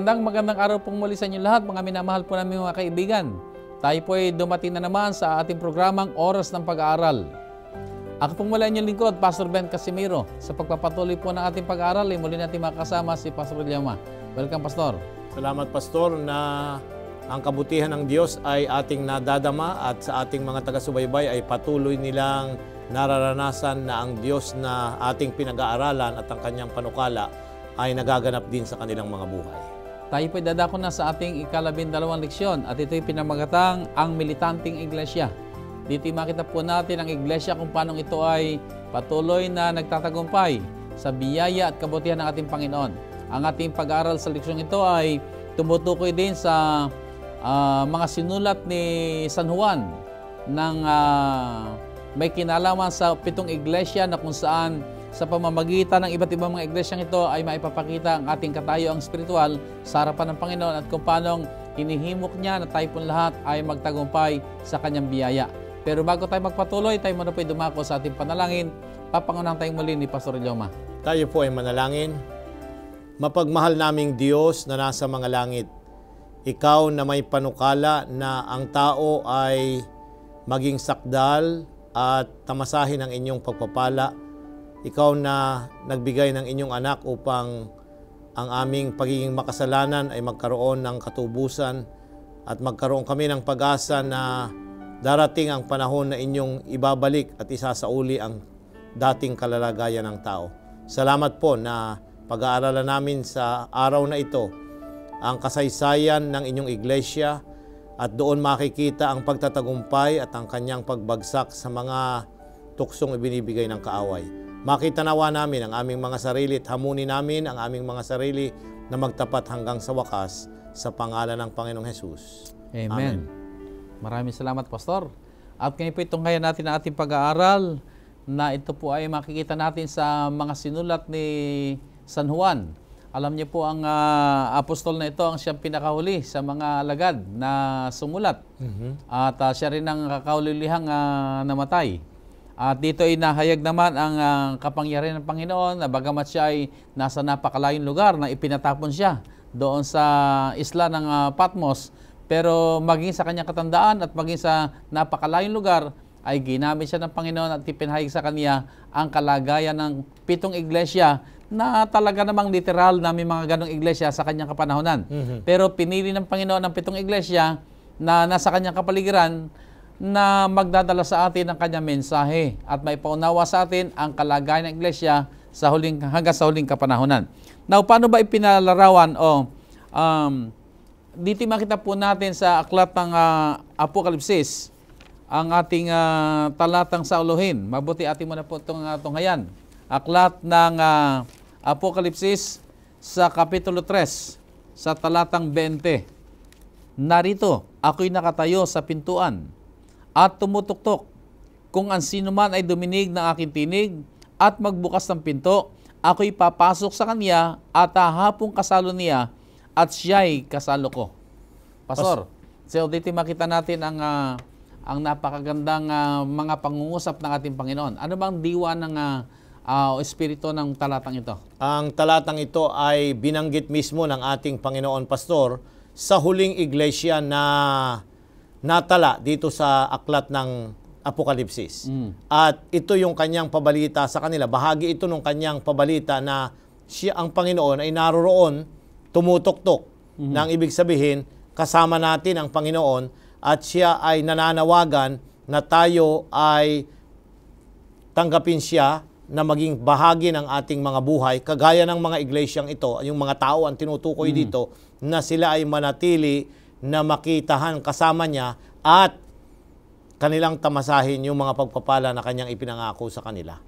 Magandang araw pong muli sa inyo lahat, mga minamahal po namin mga kaibigan. Tayo po ay dumating na naman sa ating programang Oras ng Pag-aaral. Ako pong mula inyong lingkod, Pastor Ben Casimiro. Sa pagpapatuloy po ng ating pag-aaral, ay muli natin makasama si Pastor Liama. Welcome, Pastor. Salamat, Pastor, na ang kabutihan ng Diyos ay ating nadadama at sa ating mga taga-subaybay ay patuloy nilang nararanasan na ang Diyos na ating pinag-aaralan at ang kanyang panukala ay nagaganap din sa kanilang mga buhay. Tayo po'y dadako na sa ating ika-12 leksyon at ito'y pinamagatang ang militanteng iglesia. Dito'y makita po natin ang iglesia kung paano ito ay patuloy na nagtatagumpay sa biyaya at kabutihan ng ating Panginoon. Ang ating pag-aaral sa leksyon ito ay tumutukoy din sa mga sinulat ni San Juan ng may kinalaman sa 7 iglesia na kung saan sa pamamagitan ng iba't ibang mga iglesyang ito ay maipapakita ang ating katayuang spiritual sa harapan ng Panginoon at kung paano hinihimok niya na tayo pong lahat ay magtagumpay sa kanyang biyaya. Pero bago tayo magpatuloy, tayo muna po'y dumako sa ating panalangin. Papangunahan tayong muli ni Pastor Lioma. Tayo po ay manalangin. Mapagmahal naming Diyos na nasa mga langit, Ikaw na may panukala na ang tao ay maging sakdal at tamasahin ang inyong pagpapala. Ikaw na nagbigay ng inyong anak upang ang aming pagiging makasalanan ay magkaroon ng katubusan at magkaroon kami ng pag-asa na darating ang panahon na inyong ibabalik at isasauli ang dating kalalagayan ng tao. Salamat po na pag-aaralan namin sa araw na ito ang kasaysayan ng inyong iglesia at doon makikita ang pagtatagumpay at ang kanyang pagbagsak sa mga tuksong ibinibigay ng kaaway. Makita nawa namin ang aming mga sarili at hamunin namin ang aming mga sarili na magtapat hanggang sa wakas sa pangalan ng Panginoong Hesus. Amen. Maraming salamat, Pastor. At ngayon po itong kaya natin ang ating pag-aaral na ito po ay makikita natin sa mga sinulat ni San Juan. Alam niyo po ang apostol na ito ang siyang pinakahuli sa mga alagad na sumulat. At siya rin ang kakahulilihang namatay. At dito ay nahayag naman ang kapangyarihan ng Panginoon na bagamat siya ay nasa napakalayong lugar na ipinatapon siya doon sa isla ng Patmos. Pero maging sa kanyang katandaan at maging sa napakalayong lugar ay ginamit siya ng Panginoon at ipinahayag sa kanya ang kalagayan ng 7 iglesia na talaga namang literal na may mga ganong iglesia sa kanyang kapanahonan. Pero pinili ng Panginoon ang 7 iglesia na nasa kanyang kapaligiran na magdadala sa atin ang kanyang mensahe at may paunawa sa atin ang kalagayan ng iglesia sa hanggang sa huling kapanahonan. Now, paano ba ipinalarawan dito makita po natin sa aklat ng Apokalipsis ang ating talatang sauluhin. Mabuti atin muna po itong tunghayan. Aklat ng Apokalipsis sa Kapitulo 3 sa talatang 20. Narito, ako'y nakatayo sa pintuan at tumutuktok. Kung ang sino man ay duminig ng aking tinig at magbukas ng pinto, ako'y papasok sa kanya at hahapong kasalo niya at siya'y kasalo ko. Pastor, so dito makita natin ang napakagandang mga pangungusap ng ating Panginoon. Ano bang diwa ng espiritu ng talatang ito? Ang talatang ito ay binanggit mismo ng ating Panginoon, Pastor, sa huling iglesia na natala dito sa aklat ng Apokalipsis. At ito yung kanyang pabalita sa kanila. Bahagi ito ng kanyang pabalita na siya, ang Panginoon, ay naroroon, tumutuktok. Nang ibig sabihin, kasama natin ang Panginoon at siya ay nananawagan na tayo ay tanggapin siya na maging bahagi ng ating mga buhay, kagaya ng mga iglesyang ito, yung mga tao ang tinutukoy dito, na sila ay manatili na makitahan kasama niya at kanilang tamasahin yung mga pagpapala na kanyang ipinangako sa kanila.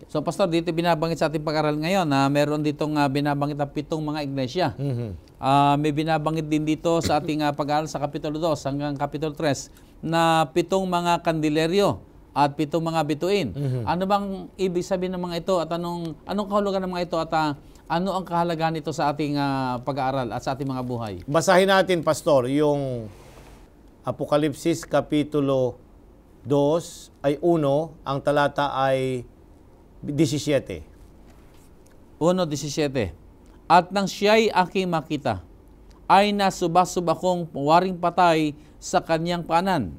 So, Pastor, dito binabanggit sa ating pag-aral ngayon na meron ditong binabanggit na 7 mga iglesia. May binabanggit din dito sa ating pag-aaral sa Kapitulo 2 hanggang Kapitulo 3 na 7 mga kandileryo at 7 mga bituin. Ano bang ibig sabihin ng mga ito at anong kahulugan ng mga ito at ano ang kahalagaan nito sa ating pag-aaral at sa ating mga buhay? Basahin natin, Pastor, yung Apokalipsis Kapitulo 2 ay 1, ang talata ay 17. 1:17. At nang siya'y aking makita, ay nasubasubakong waring patay sa kanyang kanan.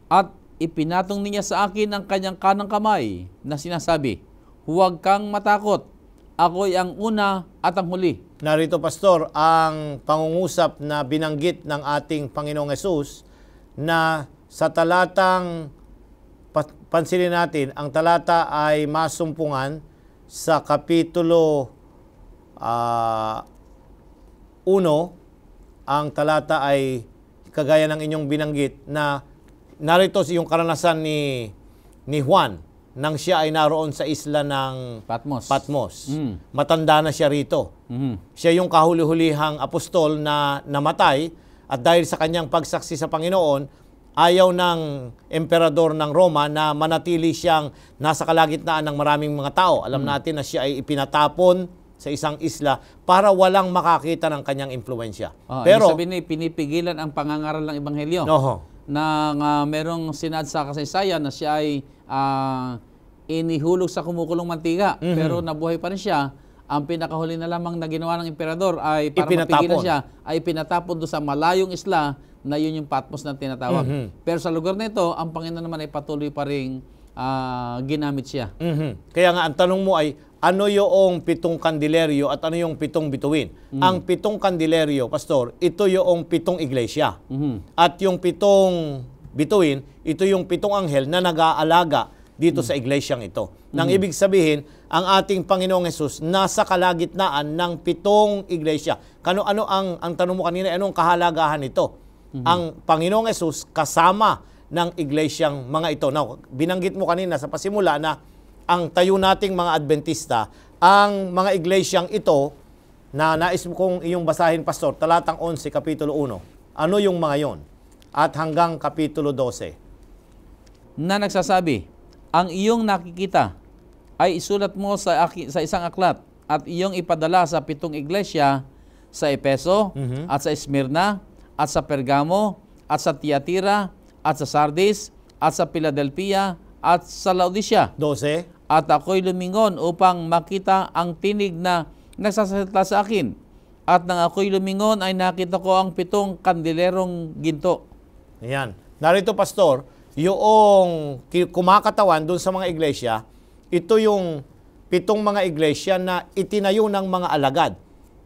At ipinatong niya sa akin ang kanyang kanang kamay na sinasabi, huwag kang matakot, ako'y ang una at ang huli. Narito, Pastor, ang pangungusap na binanggit ng ating Panginoong Hesus na sa talatang, pansinin natin, ang talata ay masumpungan sa Kapitulo 1, ang talata ay kagaya ng inyong binanggit na narito yung karanasan ni Juan nang siya ay naroon sa isla ng Patmos. Matanda na siya rito. Siya yung kahuli-hulihang apostol na namatay at dahil sa kanyang pagsaksi sa Panginoon, ayaw ng emperador ng Roma na manatili siyang nasa kalagitnaan ng maraming mga tao. Alam natin na siya ay ipinatapon sa isang isla para walang makakita ng kanyang impluensya. Pero ibig sabihin, pinipigilan ang pangangaral ng Ebanghelyo. Na merong sinad sa kasaysayan na siya ay inihulog sa kumukulong mantika. Pero nabuhay pa rin siya. Ang pinakahuli na lamang na ginawa ng emperador ay para mapigilan siya, ay pinatapon doon sa malayong isla na yun yung Patmos na tinatawag. Pero sa lugar na ito, ang Panginoon naman ay patuloy pa rin ginamit siya. Kaya nga, ang tanong mo ay, ano yung 7 kandileryo at ano yung 7 bituin? Ang 7 kandileryo, Pastor, ito yung 7 iglesia. At yung 7 bituin, ito yung 7 anghel na nag-aalaga dito sa iglesyang ito. Nang ibig sabihin, ang ating Panginoong Hesus nasa kalagitnaan ng 7 iglesia. Ano ang tanong mo kanina, anong kahalagahan nito? Ang Panginoong Hesus kasama ng iglesyang mga ito. Now, binanggit mo kanina sa pasimula na ang tayo nating mga Adventista, ang mga iglesyang ito, na nais mo kong iyong basahin, Pastor, talatang 11, Kapitulo 1. Ano yung mga yon? At hanggang Kapitulo 12. Na nagsasabi, ang iyong nakikita ay isulat mo sa isang aklat at iyong ipadala sa 7 iglesia sa Epeso at sa Esmirna at sa Pergamo at sa Tiatira at sa Sardis at sa Philadelphia at sa Laodicea. 12. At ako'y lumingon upang makita ang tinig na nagsasalita sa akin. At nang ako'y lumingon ay nakita ko ang 7 kandilerong ginto. Ayan. Narito, Pastor, yung kumakatawan doon sa mga iglesia, ito yung 7 mga iglesia na itinayo ng mga alagad.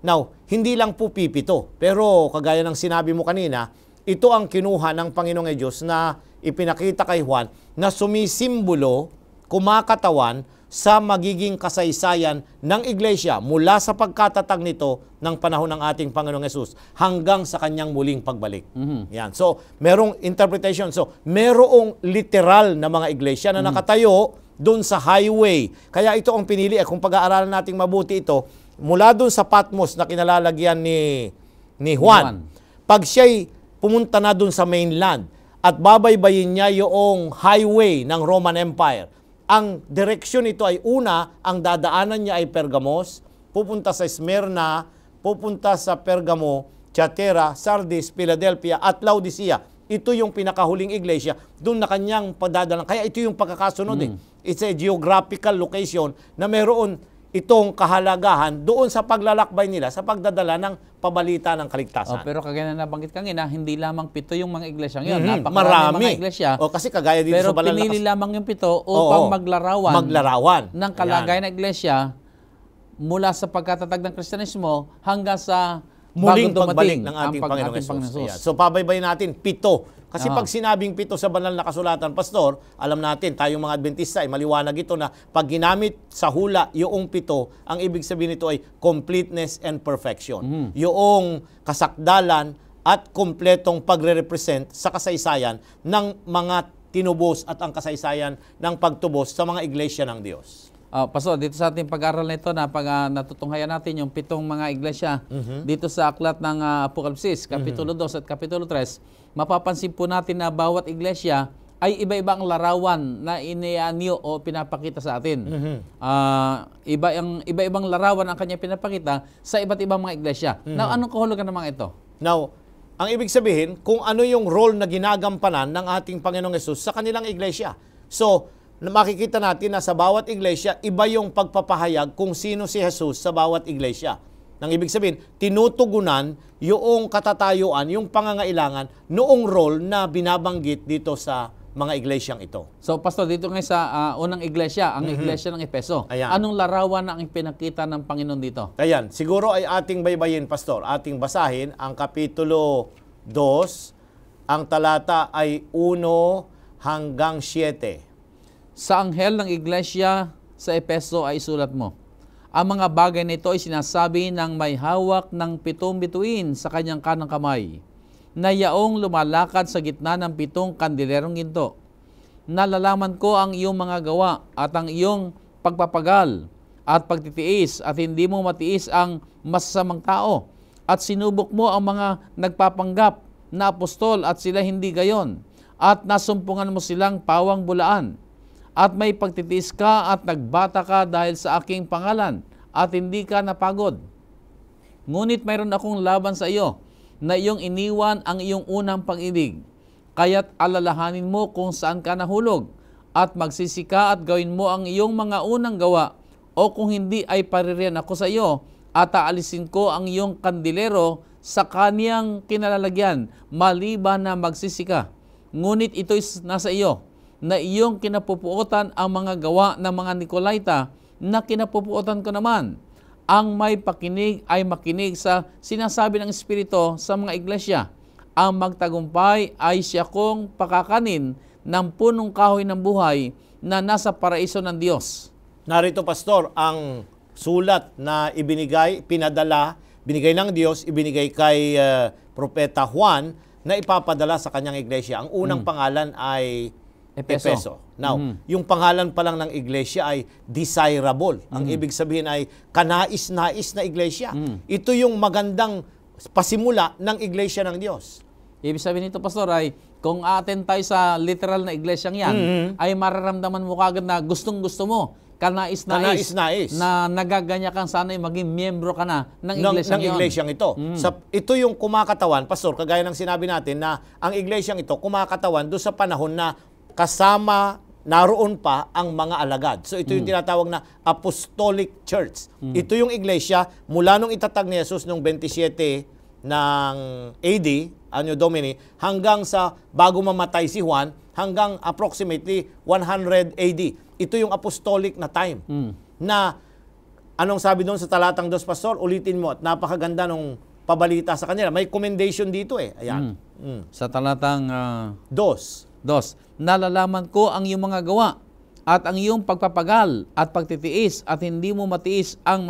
Now, hindi lang po pipito, pero kagaya ng sinabi mo kanina, ito ang kinuha ng Panginoong Diyos na ipinakita kay Juan na sumisimbolo, kumakatawan sa magiging kasaysayan ng iglesia mula sa pagkatatag nito ng panahon ng ating Panginoong Hesus hanggang sa kanyang muling pagbalik. Yan. So, merong interpretation. So, merong literal na mga iglesia na nakatayo doon sa highway. Kaya ito ang pinili. Kung pag-aaralan nating mabuti ito, mula doon sa Patmos na kinalalagyan ni Juan, pag siya'y pumunta na doon sa mainland at babaybayin niya yung highway ng Roman Empire, ang direksyon ito ay una, ang dadaanan niya ay Pergamos, pupunta sa Smyrna, pupunta sa Pergamo, Tiatira, Sardis, Philadelphia at Laodicea. Ito yung pinakahuling iglesia, doon na kanyang padadalan. Kaya ito yung pagkakasunod. It's a geographical location na meron itong kahalagahan doon sa paglalakbay nila sa pagdadala ng pabalita ng kaligtasan. Pero kagaya na nabanggit kanina, hindi lamang 7 yung mga iglesia ngayon. Marami mga iglesia. Kasi kagaya dito pero sa banal pinili lamang yung 7 upang maglarawan ng kalagayan ng iglesia mula sa pagkatatag ng Kristyanismo hanggang sa muling pagbalik ng ating Panginoong Hesus. So pabaybayin natin 7. Kasi pag sinabing 7 sa banal na kasulatan, Pastor, alam natin, tayong mga Adventista, ay maliwanag ito na pag ginamit sa hula yung 7, ang ibig sabihin nito ay completeness and perfection. Yung kasakdalan at kompletong pagre-represent sa kasaysayan ng mga tinubos at ang kasaysayan ng pagtubos sa mga iglesia ng Diyos. Pastor, dito sa ating pag-aaral na ito, natutunghayan natin yung 7 mga iglesia dito sa aklat ng Apokalipsis, Kapitulo 2 at Kapitulo 3, mapapansin po natin na bawat iglesia ay iba-ibang larawan na inianyo o pinapakita sa atin. Iba-ibang larawan ang kanya pinapakita sa iba't ibang mga iglesia. Now, anong kahulugan ng mga ito? Now, ang ibig sabihin, kung ano yung role na ginagampanan ng ating Panginoong Hesus sa kanilang iglesia. So, makikita natin na sa bawat iglesia, iba yung pagpapahayag kung sino si Jesus sa bawat iglesia. Nang ibig sabihin, tinutugunan yung katatayuan, yung pangangailangan noong role na binabanggit dito sa mga iglesyang ito. So, Pastor, dito ngayon sa unang iglesia, ang iglesia ng Efeso. Ayan. Anong larawan ang pinakita ng Panginoon dito? Ayan, siguro ay ating baybayin, Pastor. Ating basahin ang Kapitulo 2, ang talata ay 1 hanggang 7. Sa anghel ng iglesia sa Efeso ay isulat mo, ang mga bagay nito ay sinasabi ng may hawak ng 7 bituin sa kanyang kanang kamay, na yaong lumalakad sa gitna ng 7 kandilerong ginto. Nalalaman ko ang iyong mga gawa at ang iyong pagpapagal at pagtitiis at hindi mo matiis ang masasamang tao at sinubok mo ang mga nagpapanggap na apostol at sila hindi gayon at nasumpungan mo silang pawang bulaan. At may pagtitiis ka at nagbata ka dahil sa aking pangalan at hindi ka napagod. Ngunit mayroon akong laban sa iyo na iyong iniwan ang iyong unang pag-ibig. Kaya't alalahanin mo kung saan ka nahulog at magsisika at gawin mo ang iyong mga unang gawa, o kung hindi ay paririyan ako sa iyo at aalisin ko ang iyong kandilero sa kaniyang kinalalagyan maliban na magsisika. Ngunit ito'y nasa iyo, na iyong kinapupuotan ang mga gawa ng mga Nicolaita na kinapupuotan ko naman. Ang may pakinig ay makinig sa sinasabi ng Espiritu sa mga iglesia. Ang magtagumpay ay siya kong pakakanin ng punong kahoy ng buhay na nasa paraiso ng Diyos. Narito, Pastor, ang sulat na binigay ng Diyos, ibinigay kay Propeta Juan na ipapadala sa kanyang iglesia. Ang unang pangalan ay Efeso. Now, yung pangalan pa lang ng iglesia ay desirable. Ang ibig sabihin ay kanais-nais na iglesia. Ito yung magandang pasimula ng iglesia ng Diyos. Ibig sabihin nito, Pastor, ay kung attend tayo sa literal na iglesyang yan, ay mararamdaman mo kagad na gustong-gusto mo, kanais-nais, na nagaganya kang sana'y maging miyembro ka na ng iglesyang ito. Ito yung kumakatawan, Pastor, kagaya ng sinabi natin na ang iglesyang ito kumakatawan doon sa panahon na kasama naroon pa ang mga alagad. So ito yung tinatawag na Apostolic Church. Ito yung iglesia mula nung itatag ni Jesus nung 27 ng AD, Anno Domini, hanggang sa bago mamatay si Juan, hanggang approximately 100 AD. Ito yung apostolic na time. Na, anong sabi doon sa talatang 2, Pastor? Ulitin mo at napakaganda nung pabalita sa kanila. May commendation dito eh. Ayan. Sa talatang 2. Nalalaman ko ang iyong mga gawa at ang iyong pagpapagal at pagtitiis at hindi mo matiis ang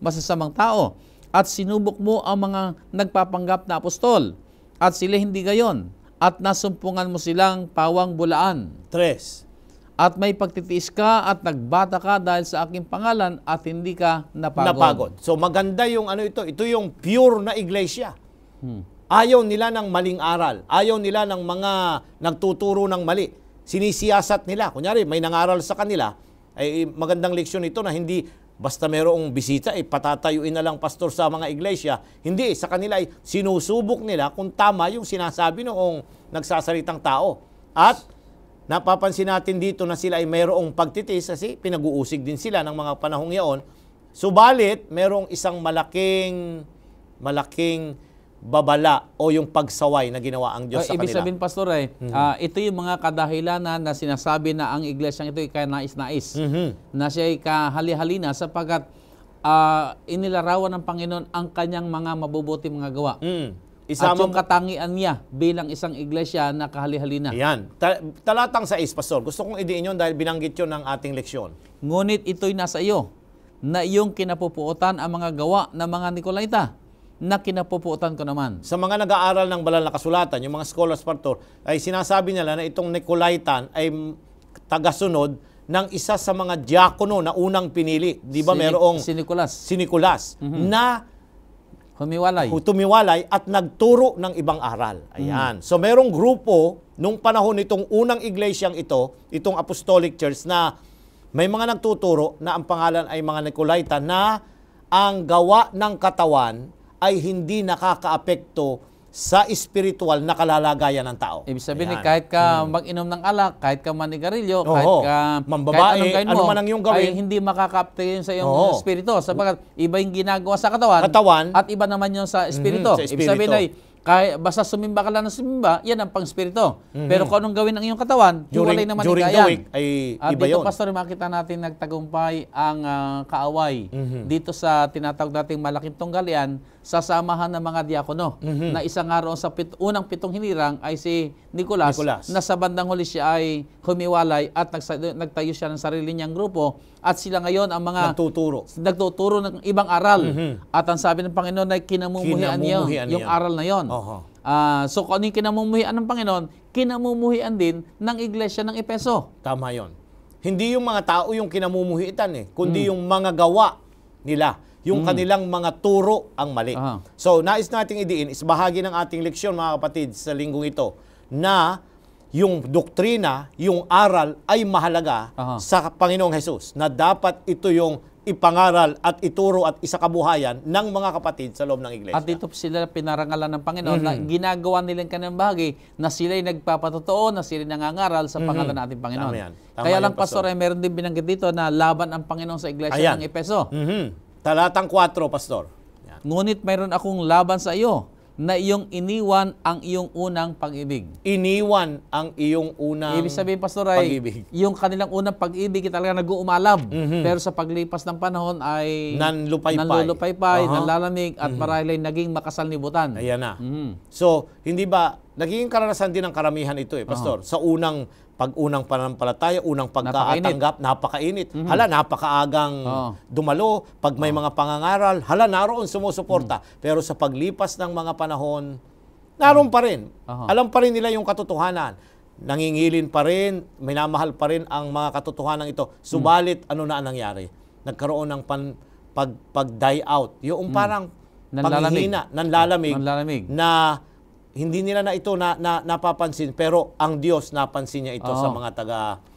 masasamang tao at sinubok mo ang mga nagpapanggap na apostol at sila hindi gayon at nasumpungan mo silang pawang bulaan. 3. At may pagtitiis ka at nagbata ka dahil sa aking pangalan at hindi ka napagod. So maganda yung ano ito. Ito yung pure na iglesia. Ayaw nila ng maling aral. Ayaw nila ng mga nagtuturo ng mali. Sinisiyasat nila. Kunyari, may nangaral sa kanila, ay magandang leksyon ito na hindi basta mayroong bisita, patatayuin na lang pastor sa mga iglesia. Hindi, sa kanila ay sinusubok nila kung tama yung sinasabi noong nagsasalitang tao. At napapansin natin dito na sila ay mayroong pagtitiis kasi pinag-uusig din sila ng mga panahong yaon. Subalit, mayroong isang malaking babala o yung pagsaway na ginawa ang Diyos sa kanila. Ibig sabihin, Pastor, ito yung mga kadahilanan na sinasabi na ang iglesyang ito ay kanais-nais. Na siya ay kahali-halina sapagkat inilarawan ng Panginoon ang kanyang mga mabubuti mga gawa. At yung katangian niya bilang isang iglesia na kahali-halina. Yan. Talatang 6, Pastor. Gusto kong idiin yun dahil binanggit yun ng ating leksyon. Ngunit ito'y nasa iyo, na iyong kinapupuotan ang mga gawa ng mga Nicolaita, na kinapupuotan ko naman. Sa mga nag-aaral ng banal na kasulatan, yung mga scholars, Pastor, ay sinasabi nila na itong Nicolaitan ay tagasunod ng isa sa mga diakono na unang pinili. Di ba mayroong si Nicolas na tumiwalay at nagturo ng ibang aral. Ayan. So mayroong grupo nung panahon nitong unang iglesyang ito, itong Apostolic Church, na may mga nagtuturo na ang pangalan ay mga Nicolaita na ang gawa ng katawan ay hindi nakakaapekto sa spiritual na kalalagayan ng tao. Ibig sabihin, Ayan. kahit ka mag-inom ng alak, kahit ka manigarilyo, Oo. kahit ka Mambabae, kahit anong gawin mo, ano man ang iyong gawin, ay hindi makakapte yun sa iyong Oo. espiritu. Sapagkat iba yung ginagawa sa katawan, at iba naman yun sa espiritu. Sa Ibig sabihin espiritu. ay, kahit basta sumimba ka lang ng sumimba, yan ang pang-espiritu. Pero kung anong gawin ng iyong katawan, hiwalay naman during the yan. week ay At iba dito, yun. Pastor, makita natin nagtagumpay ang kaaway. Dito sa tinatawag nating malaking tunggalian, sa samahan ng mga diakono. Na isang araw sa unang 7 hinirang ay si Nicolas, na sa bandang huli siya ay humiwalay at nagtayo siya ng sarili niyang grupo. At sila ngayon ang mga nagtuturo ng ibang aral. At ang sabi ng Panginoon ay kinamumuhian yung aral na yon. So kung ano yung kinamumuhian ng Panginoon, kinamumuhian din ng iglesia ng Efeso. Tama yon. Hindi yung mga tao yung kinamumuhitan kundi yung mga gawa nila. Yung kanilang mga turo ang mali. So, nais nating idiin, is bahagi ng ating leksyon, mga kapatid, sa linggong ito, na yung doktrina, yung aral ay mahalaga sa Panginoong Hesus, na dapat ito yung ipangaral at ituro at isakabuhayan ng mga kapatid sa loob ng iglesia. At dito sila pinarangalan ng Panginoon na ginagawa nilang kanilang bahagi na sila'y nagpapatotoo, na sila'y nangangaral sa pangalan ng ating Panginoon. Kaya lang, Pastor, ay meron din binanggit dito na laban ang Panginoon sa iglesia ng Efeso. Talatang 4, Pastor. Yan. Ngunit mayroon akong laban sa iyo, na iyong iniwan ang iyong unang pag-ibig. Iniwan ang iyong unang Ibig sabihin, Pastor, ay pag-ibig. yung kanilang unang pag-ibig talaga nag-uumalab. Pero sa paglipas ng panahon ay nanlulupaypay, nanlalamig, at marahil ay naging makasalimutan. Ayan na. So, hindi ba, naging karanasan din ng karamihan ito Pastor? Sa unang pananampalataya, unang pagkaatanggap, napakainit. Hala, napakaagang dumalo. Pag may mga pangangaral, hala, naroon sumusuporta. Pero sa paglipas ng mga panahon, naroon pa rin. Alam pa rin nila yung katotohanan. Nangingilin pa rin, minamahal pa rin ang mga katotohanan ito. Subalit, ano na ang nangyari? Nagkaroon ng pag-die out. Yung parang panghihina, nanlalamig, na hindi nila na ito napapansin, pero ang Diyos napansin niya ito sa mga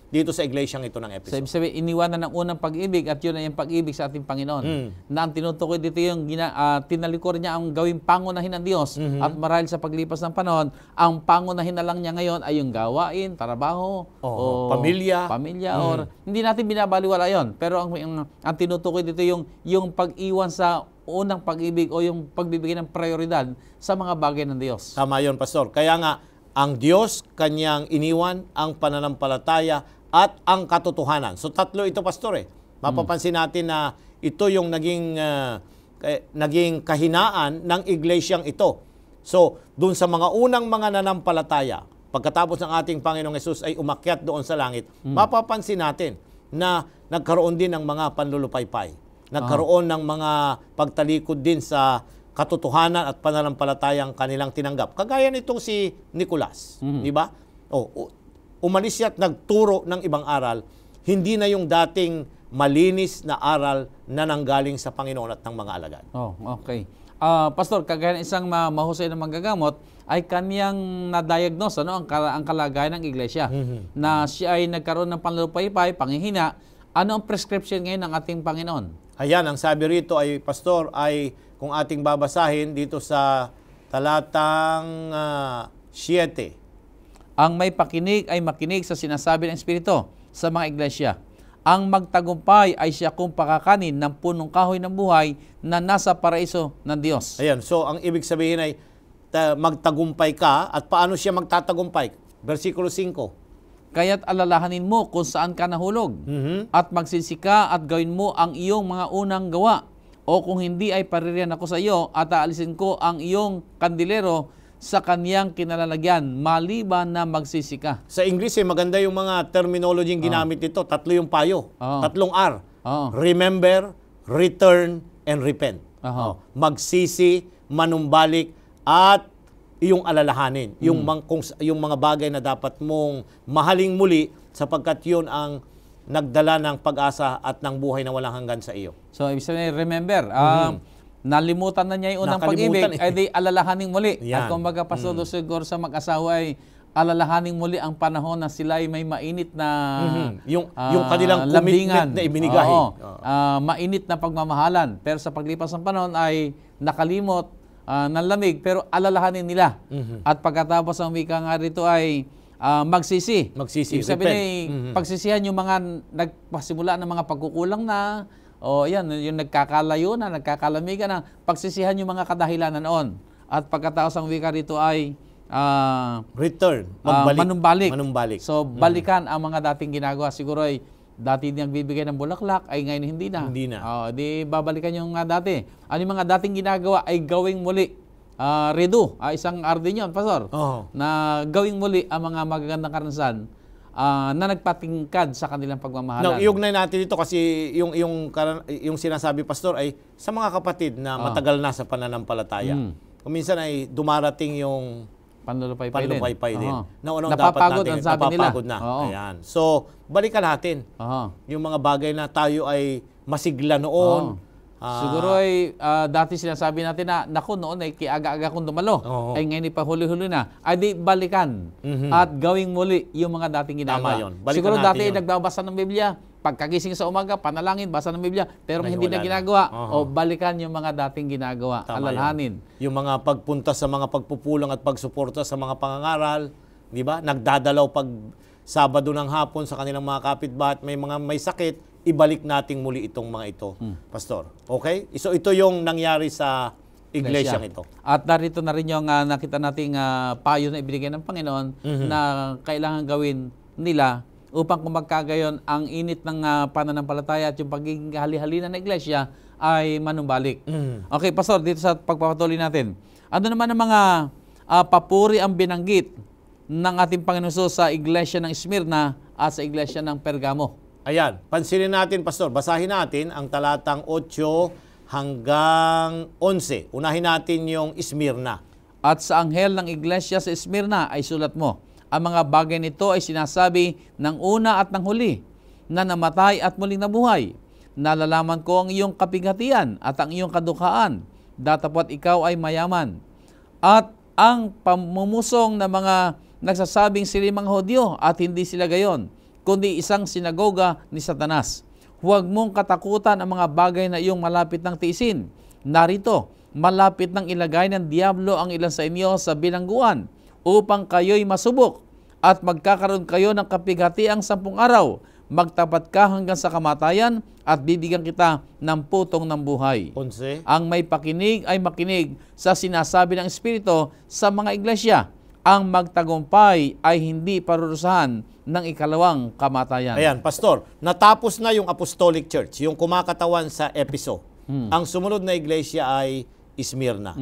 dito sa iglesyang ito ng Efeso. Ibig sabihin, iniwanan ng unang pag-ibig at yun ay yung pag-ibig sa ating Panginoon. Na ang tinutukoy dito yung tinalikuran niya ang gawing pangunahin ng Diyos. At marahil sa paglipas ng panahon, ang pangunahin na lang niya ngayon ay yung gawain, trabaho, o pamilya. Or hindi natin binabaliwala yon. Pero ang tinutukoy dito yung pag-iwan sa unang pag-ibig o yung pagbibigay ng prioridad sa mga bagay ng Diyos. Tama yun, Pastor. Kaya nga, ang Diyos, kanyang iniwan ang pananampalataya at ang katotohanan. So, tatlo ito, Pastor. Mapapansin natin na ito yung naging kahinaan ng iglesyang ito. So, dun sa mga unang mga nanampalataya, pagkatapos ng ating Panginoong Hesus ay umakyat doon sa langit, mapapansin natin na nagkaroon din ng mga panlulupaypay. Nagkaroon ng mga pagtalikod din sa katotohanan at pananampalatayang kanilang tinanggap. Kagaya nitong si Nicolas, di ba? Umalis siya at nagturo ng ibang aral, hindi na yung dating malinis na aral na nanggaling sa Panginoon at ng mga alagad. Okay. Pastor, kagaya ng isang mahusay na manggagamot, ay kaniyang na-diagnose ang kalagayan ng iglesia. Na siya ay nagkaroon ng panlupaypay, panghihina. Ano ang prescription ngayon ng ating Panginoon? Ayan, ang sabi rito ay, Pastor, ay kung ating babasahin dito sa talatang 7. Ang may pakinig ay makinig sa sinasabi ng Espiritu sa mga iglesia. Ang magtagumpay ay siya kung pakakanin ng punong kahoy ng buhay na nasa paraiso ng Diyos. Ayan, so ang ibig sabihin ay magtagumpay ka. At paano siya magtatagumpay? Versikulo 5. Kaya't alalahanin mo kung saan ka nahulog at magsisika at gawin mo ang iyong mga unang gawa. O kung hindi ay paririyan ako sa iyo at aalisin ko ang iyong kandilero sa kaniyang kinalalagyan, maliban na magsisika. Sa English, maganda yung mga terminology yung ginamit dito. Tatlo yung payo. Tatlong R. Remember, return, and repent. Magsisi, manumbalik, at iyong alalahanin. Yung mga bagay na dapat mong mahaling muli sapagkat yun ang nagdala ng pag-asa at ng buhay na walang hanggan sa iyo. So, ibig sabihin, remember, nalimutan na niya yung unang pag-ibig, ay di alalahaning muli. Yan. At kung magkapasulo siguro sa mag-asawa ay alalahaning muli ang panahon na sila ay may mainit na yung kanilang commitment na ibinigay. Mainit na pagmamahalan. Pero sa paglipas ng panahon ay nakalimot ng lamig, pero alalahanin nila. At pagkatapos ang wika nga rito ay magsisi. Magsisi, Ibig sabihin ay repent. pagsisihan yung mga nagpasimula ng mga pagkukulang na, o yan, yung nagkakalayo na, nagkakalamigan na, pagsisihan yung mga kadahilanan noon. At pagkatapos ang wika rito ay Return. Magbalik. manumbalik. Manumbalik. So, balikan ang mga dating ginagawa. Siguro ay dati niyang bibigay ng bulaklak, ay ngayon hindi na. Hindi na. Di babalikan yung dati. Ano yung mga dating ginagawa ay gawing muli. Redo, isang ardin yun, Pastor. Oo. Na gawing muli ang mga magagandang karanasan na nagpatingkad sa kanilang pagmamahalan. No, iugnay natin ito kasi yung sinasabi, Pastor, ay sa mga kapatid na matagal na sa pananampalataya. Kung minsan ay dumarating yung panlupaypay din. Na Napapagod dapat natin, ang sabi nila. napapagod na. Oo. Ayan. So, balikan natin yung mga bagay na tayo ay masigla noon. Siguro ay dati sinasabi natin na, naku, noon ay kiaga-aga kong dumalo. Ay ngayon ipahuli-huli na. Ay di balikan at gawing muli yung mga dating ginagawa. Tama yun. Balikan Siguro natin dati yun. nagbabasa ng Biblia. Pagkagising sa umaga, panalangin, basa ng Biblia. Pero Ay, hindi wala na na. ginagawa. O balikan yung mga dating ginagawa. Tama Alalahanin. Yung mga pagpunta sa mga pagpupulang at pagsuporta sa mga pangangaral, di ba? Nagdadalaw pag Sabado ng hapon sa kanilang mga kapitbahay at may sakit, ibalik nating muli itong mga ito, Pastor. Okay? So ito yung nangyari sa iglesyang ito. At narito na rin yung nakita nating payo na ibinigay ng Panginoon na kailangan gawin nila upang kung magkagayon ang init ng pananampalataya at yung pagiging hali-halina ng iglesia ay manumbalik. Okay, Pastor, dito sa pagpapatuloy natin. Ano naman ang mga papuri ang binanggit ng ating Panginoon sa iglesia ng Smyrna at sa iglesia ng Pergamo? Ayan, pansinin natin, Pastor. Basahin natin ang talatang 8 hanggang 11. Unahin natin yung Smyrna. At sa anghel ng iglesia sa Smyrna ay sulat mo, ang mga bagay nito ay sinasabi ng una at ng huli, na namatay at muling nabuhay. Nalalaman ko ang iyong kapighatian at ang iyong kadukhaan, datapwat ikaw ay mayaman. At ang pamumusong ng mga nagsasabing sila mga Hudyo at hindi sila gayon, kundi isang sinagoga ni Satanas. Huwag mong katakutan ang mga bagay na iyong malapit ng tiisin. Narito, malapit ng ilagay ng Diablo ang ilan sa inyo sa bilangguan upang kayo'y masubok at magkakaroon kayo ng kapighatiang 10 araw. Magtapat ka hanggang sa kamatayan at bibigyan kita ng putong ng buhay. 11. Ang may pakinig ay makinig sa sinasabi ng Espiritu sa mga iglesia. Ang magtagumpay ay hindi parurusahan ng ikalawang kamatayan. Ayan, Pastor, natapos na yung Apostolic Church, yung kumakatawan sa Efeso. Ang sumunod na iglesia ay Smyrna.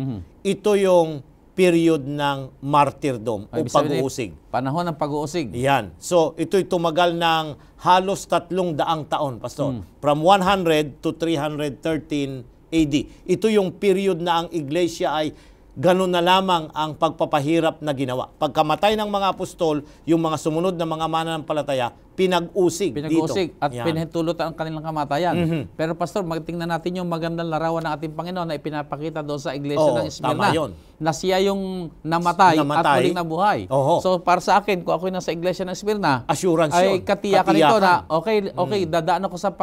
Ito yung period ng martyrdom o Ibig sabihin, pag-uusig. Panahon ng pag-uusig. Yan. So, ito'y tumagal ng halos 300 taon, Pastor. From 100 to 313 AD. Ito yung period na ang iglesia ay ganun na lamang ang pagpapahirap na ginawa. Pagkamatay ng mga apostol, yung mga sumunod na mga mananampalataya, pinag-usig Pinag-uusig dito. at Yan. pinahintulot ang kanilang kamatayan. Pero Pastor, magtingnan natin yung magandang larawan ng ating Panginoon na ipinapakita doon sa iglesia Oo, ng Smyrna. tama yun. Na siya yung namatay at muling nabuhay. Oo. So para sa akin, kung ako nasa iglesia ng Smyrna, Assurance ay yun. katiyakan ito na Katiyakan. okay, dadaan ako sa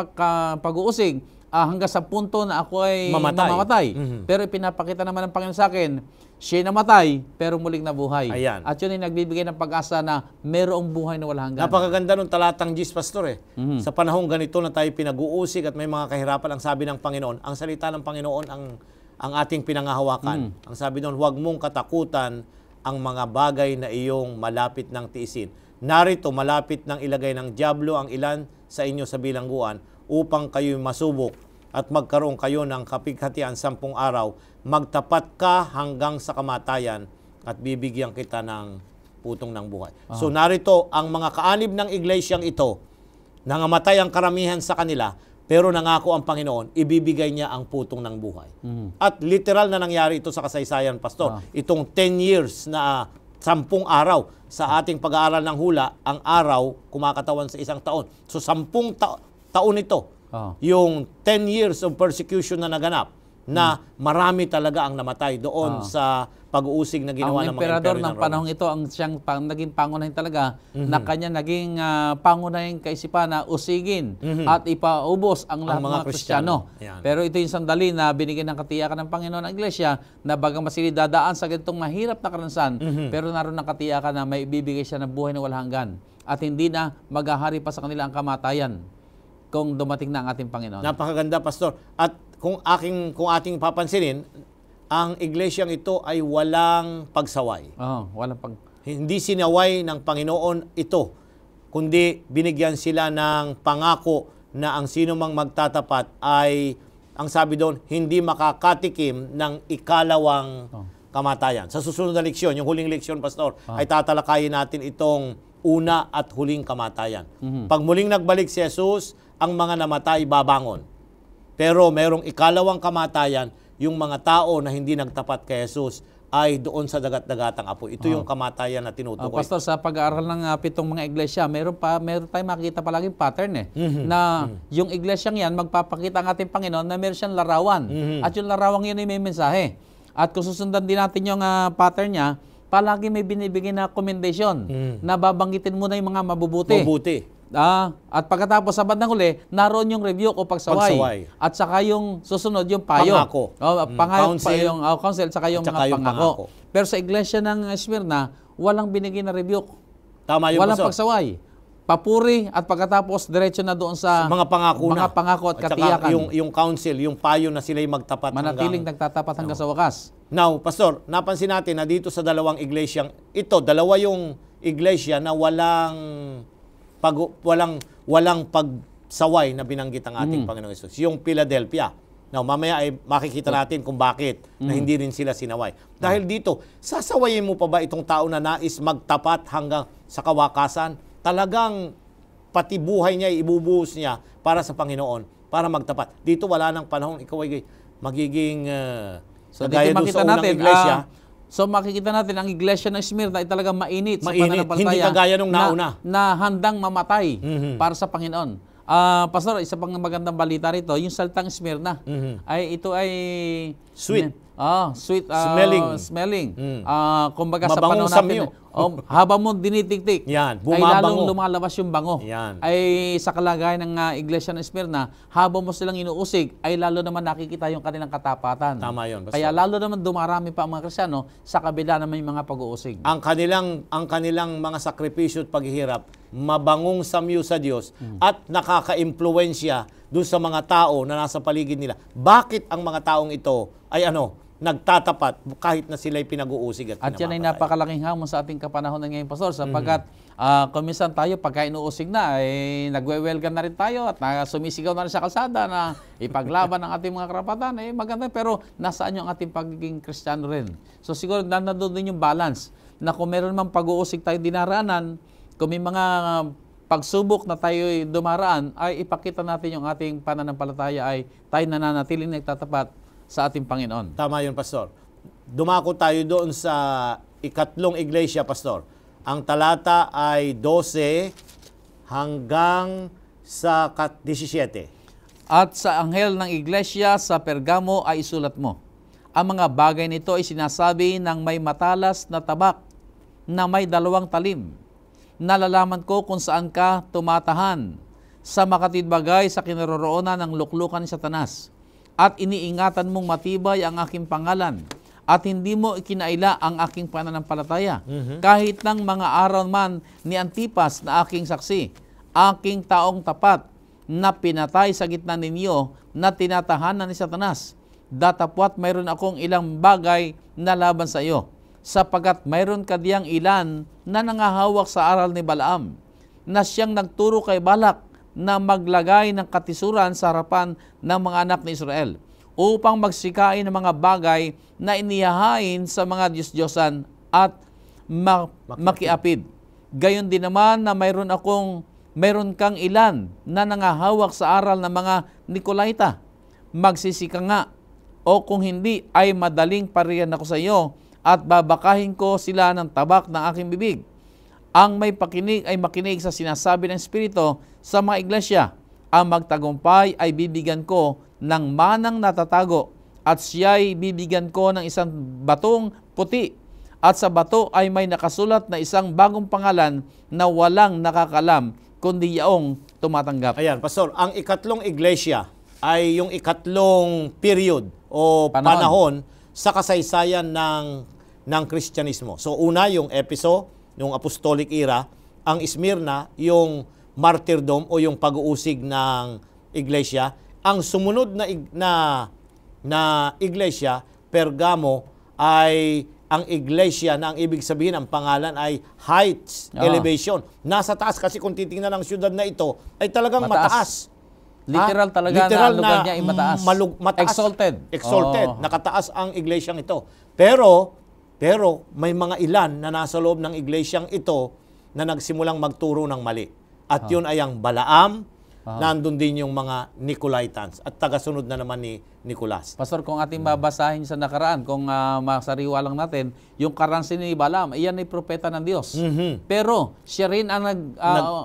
pag-uusig hanggang sa punto na ako ay Mamatay. mamamatay. Pero ipinapakita naman ng Panginoon sa akin, siya namatay pero muling nabuhay. Ayan. At yun ay nagbibigay ng pag-asa na mayroong buhay na walang hanggan. Napakaganda nung talatang 10, Pastor. Sa panahong ganito na tayo pinag-uusig at may mga kahirapan, ang sabi ng Panginoon, ang salita ng Panginoon ang ating pinangahawakan. Ang sabi doon, huwag mong katakutan ang mga bagay na iyong malapit ng tiisin. Narito, malapit ng ilagay ng Diablo ang ilan sa inyo sa bilangguan upang kayo'y masubok at magkaroon kayo ng kapighatian 10 araw, magtapat ka hanggang sa kamatayan at bibigyan kita ng putong ng buhay. So narito, ang mga kaanib ng iglesyang ito, nangamatay ang karamihan sa kanila, pero nangako ang Panginoon, ibibigay niya ang putong ng buhay. At literal na nangyari ito sa kasaysayan, Pastor. Itong 10 years na 10 araw sa ating pag-aaral ng hula, ang araw kumakatawan sa isang taon. So 10 taon ito. Yung 10 years of persecution na naganap na marami talaga ang namatay doon sa pag-uusig na ginawa ng mga emperador imperyo ng panahong ito ang siyang naging pangunahin talaga na kanya naging pangunahing kaisipan na usigin at ipaubos ang lahat ng mga Kristiyano. Yan. Pero ito yung sandali na binigyan ng katiyakan ng Panginoon ang Iglesia na bagang masili dadaan sa ganitong mahirap na karanasan, pero naroon ng katiyakan na may ibibigay siya ng buhay na walang hanggan at hindi na maghahari pa sa kanila ang kamatayan kung dumating na ang ating Panginoon. Napakaganda, Pastor. At kung ating papansinin, ang iglesyang ito ay walang pagsaway. Walang Hindi sinaway ng Panginoon ito, kundi binigyan sila ng pangako na ang sino mang magtatapat ay, ang sabi doon, hindi makakatikim ng ikalawang kamatayan. Sa susunod na leksyon, yung huling leksyon, Pastor, ay tatalakayin natin itong una at huling kamatayan. Pag muling nagbalik si Jesus, ang mga namatay babangon. Pero merong ikalawang kamatayan, yung mga tao na hindi nagtapat kay Jesus ay doon sa dagat-dagatang apoy. Ito yung kamatayan na tinutukoy. Pastor, sa pag-aaral ng pitong mga iglesia, meron tayong makikita palaging pattern na yung iglesyang yan, magpapakita ang ating Panginoon na meron siyang larawan. At yung larawang yan ay may mensahe. At kung susundan din natin yung pattern niya, palagi may binibigay na commendation na babanggitin mo na yung mga mabubuti. At pagkatapos sa bandang huli, naroon yung rebuke o pagsaway. At saka yung susunod, yung payo. Pangako. Counsel, saka yung mga pangako. Pero sa iglesia ng Smyrna, walang binigay na rebuke. Tama yun, walang Pastor. pagsaway. Papuri at pagkatapos diretso na doon sa mga pangako at katiyakan. Yung counsel, yung payo na sila'y magtapat manatiling nagtatapat hanggang sa wakas. Now, Pastor, napansin natin na dito sa dalawang iglesyang ito, dalawa yung iglesia na walang pagsaway na binanggit ang ating Panginoong Hesus. Yung Philadelphia. Now, mamaya ay makikita natin kung bakit na hindi rin sila sinaway. Dahil dito, sasawayin mo pa ba itong tao na nais magtapat hanggang sa kawakasan? Talagang pati buhay niya, ibubuhos niya para sa Panginoon, para magtapat. Dito wala nang panahon, ikaw ay magiging gaya doon sa unang iglesia. So makikita natin ang iglesia ng Smyrna ay talagang mainit sa pananampalataya. Hindi kagaya nung nauna. Na handang mamatay para sa Panginoon. Pastor, isa pang magandang balita rito, yung salitang Smyrna, ito ay sweet. Sweet smelling. Kumbaga sa Mabangong panahon natin, habang mo dinitiktik, yan, ay lalong lumalabas yung bango. Yan. Ay sa kalagayan ng iglesia ng Smyrna, habang mo silang inuusig, ay lalo naman nakikita yung kanilang katapatan. Tama yun. Kaya lalo naman dumarami pa ang mga Kristiyano sa kabila naman yung mga pag-uusig. Ang kanilang mga sakripisyo at paghihirap, mabangong samyo sa Diyos at nakaka-impluwensya doon sa mga tao na nasa paligid nila. Bakit ang mga taong ito ay nagtatapat kahit na sila'y pinag-uusig at yan ay napakalaking hamon sa ating kapanahon na ngayon, Pastor, sapagkat kung minsan tayo, pagka inuusig na, ay nagwe-welcome na rin tayo at sumisigaw na rin sa kalsada na ipaglaban ang ating mga karapatan, maganda, pero nasaan yung ating pagiging Kristiyano rin? So siguro nandun din yung balance na kung meron mang pag-uusig tayo dinaraanan, kung may mga pagsubok na tayo dumaraan, ay ipakita natin yung ating pananampalataya ay tayo nananatiling nagtatapat sa ating Panginoon. Tama yun, Pastor. Dumako tayo doon sa ikatlong iglesia, Pastor. Ang talata ay 12 hanggang sa 17. At sa anghel ng iglesia sa Pergamo ay isulat mo, ang mga bagay nito ay sinasabi ng may matalas na tabak na may 2 talim. Nalalaman ko kung saan ka tumatahan sa makatid bagay sa kinaroroonan ng luklukan ni Satanas. At iniingatan mong matibay ang aking pangalan at hindi mo ikinaila ang aking pananampalataya. Kahit ng mga araw man ni Antipas na aking saksi, aking taong tapat na pinatay sa gitna ninyo na tinatahanan ni Satanas. Datapwat mayroon akong ilang bagay na laban sa iyo, sapagkat mayroon ka diyang ilan na nangahawak sa aral ni Balaam, na siyang nagturo kay Balak na maglagay ng katisuran sa harapan ng mga anak ni Israel upang magsikain ng mga bagay na inihahain sa mga Diyos-Diyosan at makiapid. Gayon din naman na mayroon kang ilan na nangahawak sa aral ng mga Nicolaita. Magsisika nga, o kung hindi ay madaling pariyan ako sa iyo at babakahin ko sila ng tabak ng aking bibig. Ang may pakinig ay makinig sa sinasabi ng Espiritu sa mga iglesia. Ang magtagumpay ay bibigyan ko ng manang natatago at siya'y bibigyan ko ng isang batong puti, at sa bato ay may nakasulat na isang bagong pangalan na walang nakakalam kundi yaong tumatanggap. Ayan, Pastor, ang ikatlong iglesia ay yung ikatlong period o panahon sa kasaysayan ng Kristyanismo. So una, yung Efeso, yung Apostolic era, ang Smyrna, yung martyrdom o yung pag-uusig ng iglesia. Ang sumunod na iglesia, Pergamo, ay ang iglesia na ang ibig sabihin, ang pangalan ay heights, elevation. Nasa taas kasi kung titingnan ang syudad na ito, ay talagang mataas. Literal talaga literal na lugar niya ay mataas. Mataas. Exalted. Exalted. Nakataas ang iglesyang ito. Pero may mga ilan na nasa loob ng iglesyang ito na nagsimulang magturo ng mali. At yun ay ang Balaam, nandun din yung mga Nicolaitans at tagasunod na naman ni Nicolas. Pastor, kung ating babasahin sa nakaraan, kung masariwa lang natin, yung karansin ni Balaam, iyan ay propeta ng Diyos. Pero siya rin ang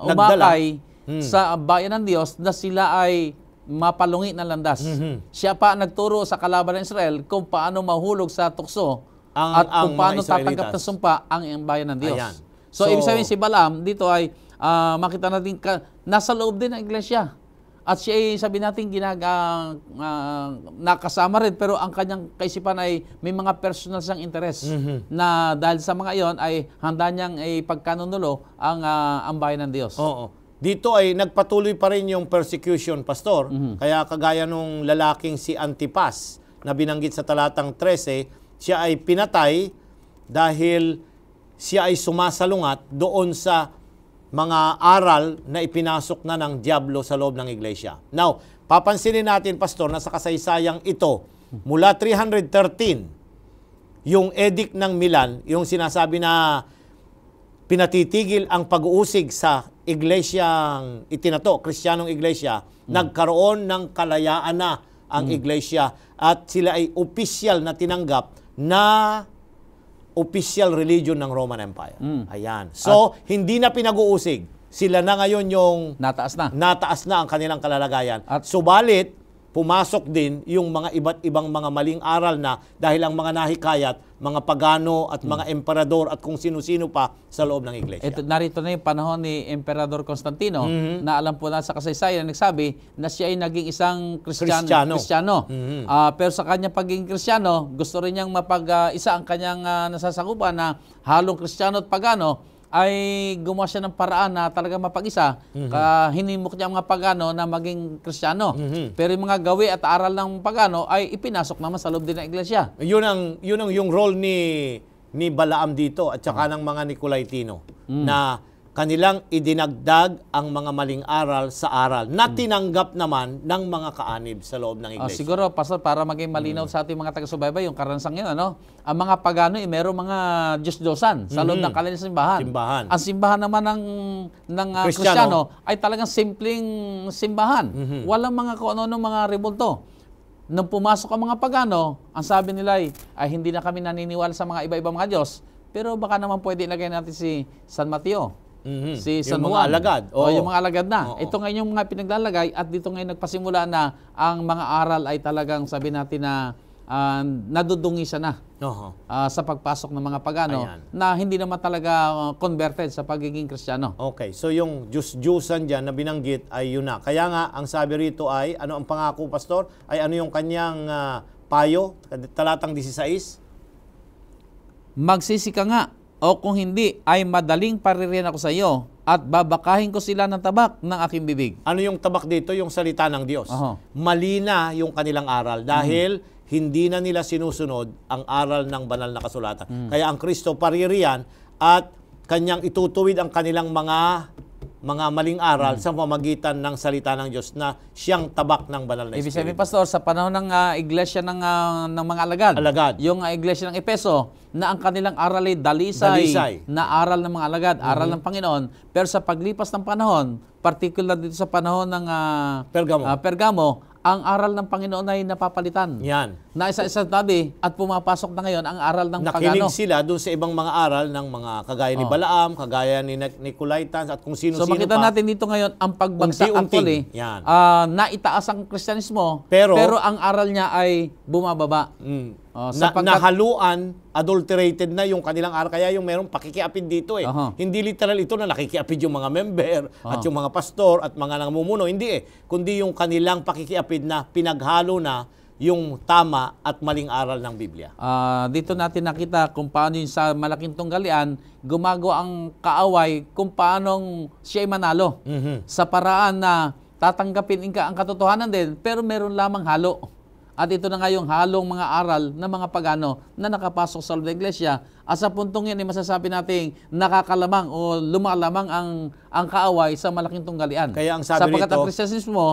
umakay sa bayan ng Diyos na sila ay mapalungi ng landas. Siya pa nagturo sa kalaban ng Israel kung paano mahulog sa tukso at kung paano tatanggap ng sumpa ang bayan ng Diyos. Ayan. So, ibig sabihin si Balaam dito ay makita natin nasa loob din ng iglesia. At siya ay sabi natin nakasama rin, pero ang kanyang kaisipan ay may mga personal siyang interest na dahil sa mga iyon ay handa niyang ipagkanunulo ang bayan ng Diyos. Oo. Dito ay nagpatuloy pa rin yung persecution, Pastor. Kaya kagaya nung lalaking si Antipas na binanggit sa talatang 13, siya ay pinatay dahil siya ay sumasalungat doon sa mga aral na ipinasok na ng Diablo sa loob ng iglesia. Now, papansinin natin, Pastor, na sa kasaysayang ito, mula 313, yung edict ng Milan, yung sinasabi na pinatitigil ang pag-uusig sa iglesyang itinato, Kristiyanong iglesia, nagkaroon ng kalayaan na ang iglesia at sila ay opisyal na tinanggap na official religion ng Roman Empire. Ayan. So, hindi na pinag-uusig. Sila na ngayon yung nataas na ang kanilang kalalagayan. At subalit, pumasok din yung mga iba't ibang mga maling aral na dahil ang mga nahikayat, mga pagano at mga emperador at kung sino-sino pa sa loob ng iglesia. Narito na yung panahon ni Emperador Constantino na alam po na sa kasaysayan nagsabi na siya ay naging isang Kristiyano. Pero sa kanyang pagiging Kristiyano, gusto rin niyang mapag-isa ang kanyang nasasakupan na halong Kristiyano at pagano, ay gumawa siya ng paraan na talaga mapag-isa. Hinimok niya ang mga pagano na maging Kristiyano. Pero yung mga gawi at aral ng pagano ay ipinasok naman sa loob din ng iglesia. Yun ang yung role ni Balaam dito at saka ng mga Nicolaitino na kanilang idinagdag ang mga maling aral sa aral na tinanggap naman ng mga kaanib sa loob ng iglesia. Siguro, Pastor, para maging malinaw sa ating mga taga-subaybay, yung karanasan yun, ang mga pagano, merong mga Diyos-Diyosan sa loob ng kanilang simbahan. Ang simbahan naman ng Kristiyano ay talagang simpleng simbahan. Walang mga kung ano mga rebulto. Nung pumasok ang mga pagano, ang sabi nila ay hindi na kami naniniwala sa mga iba-ibang mga Diyos, pero baka naman pwede ilagay natin si San Mateo. Si San Juan. Alagad. Yung mga alagad na. Ito ngayon yung mga pinaglalagay at dito ngayon nagpasimula na ang mga aral ay talagang sabi natin na nadudungi siya na sa pagpasok ng mga pagano na hindi naman talaga converted sa pagiging Kristiyano. Okay, so yung Diyos-Diyusan dyan na binanggit ay yun na. Kaya nga, ang sabi rito ay, ano ang pangako, Pastor? Ay ano yung kanyang payo? Talatang 16? Magsisi ka nga, o kung hindi, ay madaling paririyan ako sa iyo at babakahin ko sila ng tabak ng aking bibig. Ano yung tabak dito? Yung salita ng Diyos. Mali na yung kanilang aral dahil hindi na nila sinusunod ang aral ng banal na kasulatan. Kaya ang Kristo paririyan at kanyang itutuwid ang kanilang mga maling aral sa pamamagitan ng salita ng Diyos na siyang tabak ng banal na Espiritu. Ibig sabihin, Pastor, sa panahon ng iglesia ng mga alagad, yung iglesia ng Efeso, na ang kanilang aral ay dalisay na aral ng mga alagad, aral ng Panginoon, pero sa paglipas ng panahon, particular dito sa panahon ng Pergamo, ang aral ng Panginoon ay napapalitan. Yan. Na isa-isa tabi at pumapasok na ngayon ang aral ng Nakinig pagano. sila doon sa ibang mga aral ng mga kagaya ni Balaam, kagaya ni Nicolaitans at kung sino-sino So makita pa. natin dito ngayon ang pagbagsak Unti-unting. actually. Yan. Naitaas ang Kristyanismo Pero ang aral niya ay bumababa. Nahaluan, adulterated na yung kanilang aral. Kaya yung merong pakikiapid dito eh. Hindi literal ito na nakikiapid yung mga member at yung mga pastor at mga namumuno. Hindi eh. Kundi yung kanilang pakikiapid na pinaghalo na yung tama at maling aral ng Biblia. Dito natin nakita kung paano yung sa malaking tunggalian gumagawa ang kaaway kung paanong siya ay manalo. Sa paraan na tatanggapin ang katotohanan din pero meron lamang halo. At ito na nga yung halong mga aral ng mga pagano na nakapasok sa loob ng iglesia. At sa puntong yan ay masasabi nating nakakalamang o lumalamang ang kaaway sa malaking tunggalian. Kaya ang sabi sapagkat rito, ang Kristyanismo,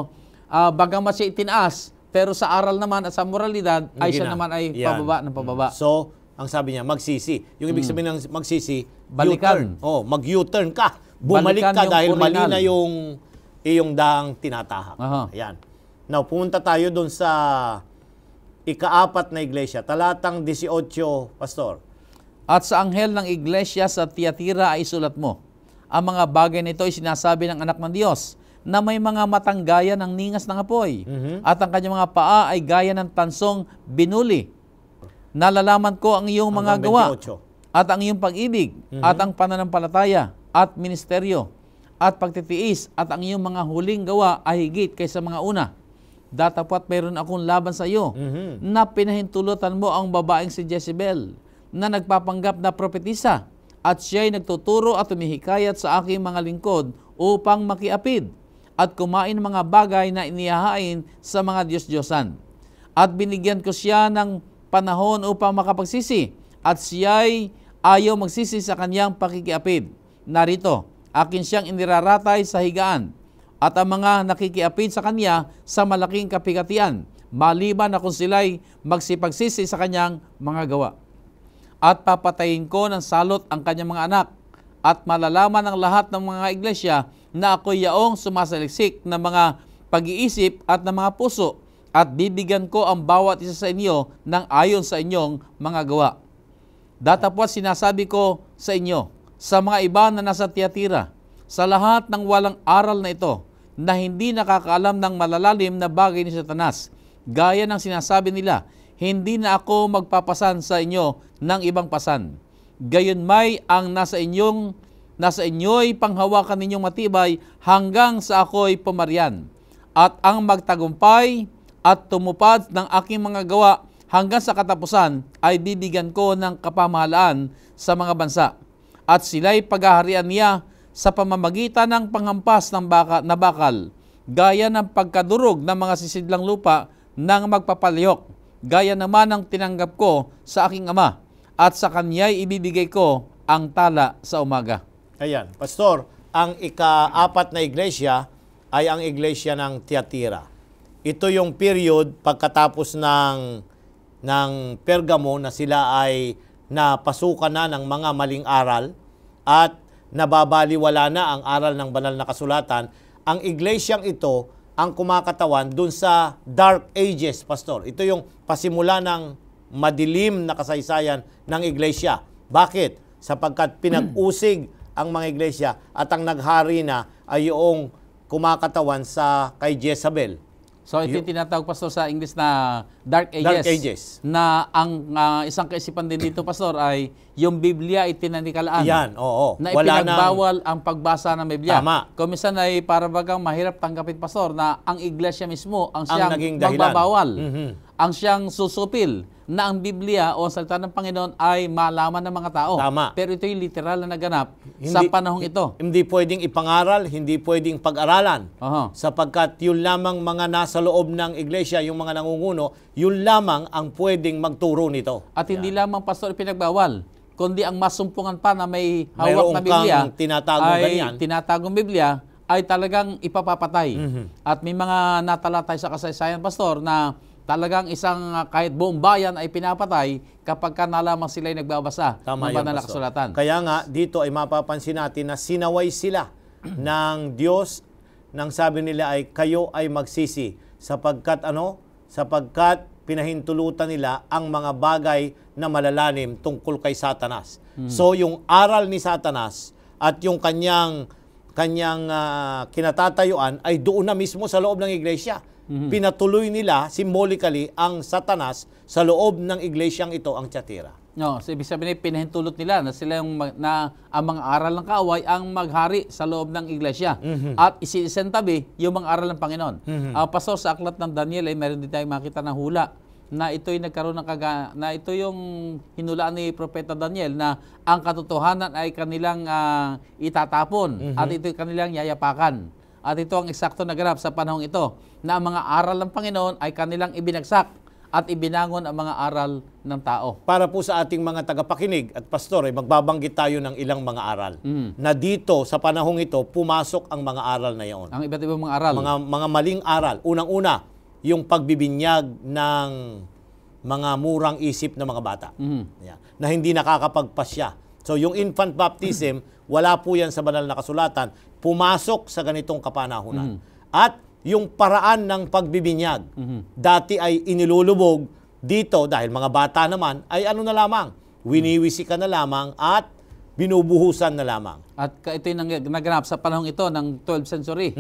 bagamat siya itinaas, pero sa aral naman at sa moralidad ay siya naman ay pababa ng pababa. So, ang sabi niya, magsisi. Yung ibig sabihin ng magsisi, balikan. U-turn. Mag-U-turn ka. Bumalik ka dahil mali na yung iyong daang tinatahak. Ayan. Now, pumunta tayo doon sa ika-4 na iglesia. Talatang 18, Pastor. At sa anghel ng iglesia sa Tiatira ay isulat mo, ang mga bagay nito ay sinasabi ng anak ng Diyos, na may mga matang gaya ng ningas ng apoy, at ang kanyang mga paa ay gaya ng tansong binuli. Nalalaman ko ang iyong mga gawa, at ang iyong pag-ibig, at ang pananampalataya, at ministeryo, at pagtitiis, at ang iyong mga huling gawa ay higit kaysa mga una. Datapwat mayroon akong laban sa iyo, na pinahintulutan mo ang babaeng si Jezebel, na nagpapanggap na propetisa, at siya'y nagtuturo at tumihikayat sa aking mga lingkod upang makiapid, at kumain mga bagay na inihahain sa mga Diyos-Diyosan. At binigyan ko siya ng panahon upang makapagsisi, at siya'y ayaw magsisi sa kanyang pakikiapid. Narito, akin siyang iniraratay sa higaan, at ang mga nakikiapid sa kanya sa malaking kapigatian, maliban na kung sila'y magsipagsisi sa kanyang mga gawa. At papatayin ko ng salot ang kanyang mga anak, at malalaman ng lahat ng mga iglesia na ako'y yaong sumasaliksik ng mga pag-iisip at ng mga puso, at bibigyan ko ang bawat isa sa inyo ng ayon sa inyong mga gawa. Datapwat sinasabi ko sa inyo, sa mga iba na nasa Tiatira, sa lahat ng walang aral na ito, na hindi nakakaalam ng malalalim na bagay ni Satanas, gaya ng sinasabi nila, hindi na ako magpapasan sa inyo ng ibang pasan. Gayunmay ang nasa inyo'y panghawakan ninyong matibay hanggang sa ako'y pumarian. At ang magtagumpay at tumupad ng aking mga gawa hanggang sa katapusan ay bibigyan ko ng kapamahalaan sa mga bansa. At sila'y paghaharian niya sa pamamagitan ng panghampas ng bakal, gaya ng pagkadurog ng mga sisidlang lupa ng magpapalihok, gaya naman ng tinanggap ko sa aking ama, at sa kanya'y ibibigay ko ang tala sa umaga. Ayan, Pastor, ang ika-4 na iglesia ay ang iglesia ng Tiatira. Ito yung period pagkatapos ng Pergamo na sila ay napasukan na ng mga maling aral at nababaliwala na ang aral ng banal na kasulatan. Ang iglesyang ito ang kumakatawan dun sa Dark Ages, Pastor. Ito yung pasimula ng madilim na kasaysayan ng iglesia. Bakit? Sapagkat pinag-usig ang mga iglesia at ang naghari na ay yung kumakatawan sa kay Jezebel. So ito yung tinatawag, Pastor, sa English na Dark Ages. Dark Ages. Na ang isang kaisipan din dito, Pastor, ay yung Biblia ay tinanikalaan. Yan, oo. Na ipinagbawal ang pagbasa ng Biblia. Tama. Kung minsan ay para bagang mahirap tanggapin, Pastor, na ang iglesia mismo ang siyang naging dahilan. magbabawal. Ang siyang susupil na ang Biblia o ang salita ng Panginoon ay malaman ng mga tao. Tama. Pero ito yung literal na naganap sa panahong ito. Hindi pwedeng ipangaral, hindi pwedeng pag-aralan. Sapagkat yun lamang mga nasa loob ng iglesia, yung mga nangunguno, yun lamang ang pwedeng magturo nito. At hindi lamang, Pastor, ipinagbawal, kundi ang masumpungan pa na may hawak Mayroong na Biblia, kang tinatagong ganyan. tinatagong Biblia, ay talagang ipapapatay. At may mga natalatay sa kasaysayan, Pastor, na talagang isang kahit buong bayan ay pinapatay kapag nalaman sila ay nagbabasa ng banal na kasulatan. Kaya nga, dito ay mapapansin natin na sinaway sila ng Diyos nang sabi nila ay kayo ay magsisi. sapagkat sapagkat pinahintulutan nila ang mga bagay na malalalim tungkol kay Satanas. So yung aral ni Satanas at yung kanyang kinatatayuan ay doon na mismo sa loob ng iglesia. Pinatuloy nila symbolically ang Satanas sa loob ng iglesyang ito, ang Thyatira. No, so ibig sabihin pinahintulot nila na sila yung ang mga aral ng kaaway ang maghari sa loob ng iglesia at isisentabi yung mga aral ng Panginoon. Pastor, sa aklat ng Daniel ay meron din tayong makita na hula na ito'y nagkaroon ng na ito yung hinulaan ni Propeta Daniel na ang katotohanan ay kanilang itatapon at ito'y kanilang yayapakan. At ito ang eksakto na ganap sa panahong ito na ang mga aral ng Panginoon ay kanilang ibinagsak at ibinangon ang mga aral ng tao. Para po sa ating mga tagapakinig at pastor, ay magbabanggit tayo ng ilang mga aral na dito sa panahong ito pumasok ang mga aral na iyon. Ang iba't ibang mga aral. Mga maling aral. Unang-una, yung pagbibinyag ng mga murang isip na mga bata. Yeah. Na hindi nakakapagpasya. So yung infant baptism, wala po yan sa banal na kasulatan. Pumasok sa ganitong kapanahunan. At yung paraan ng pagbibinyag, dati ay inilulubog, dito dahil mga bata naman, ay ano na lamang, winiwisi ka na lamang at binubuhusan na lamang. At ito yung naganap sa panahong ito ng 12th century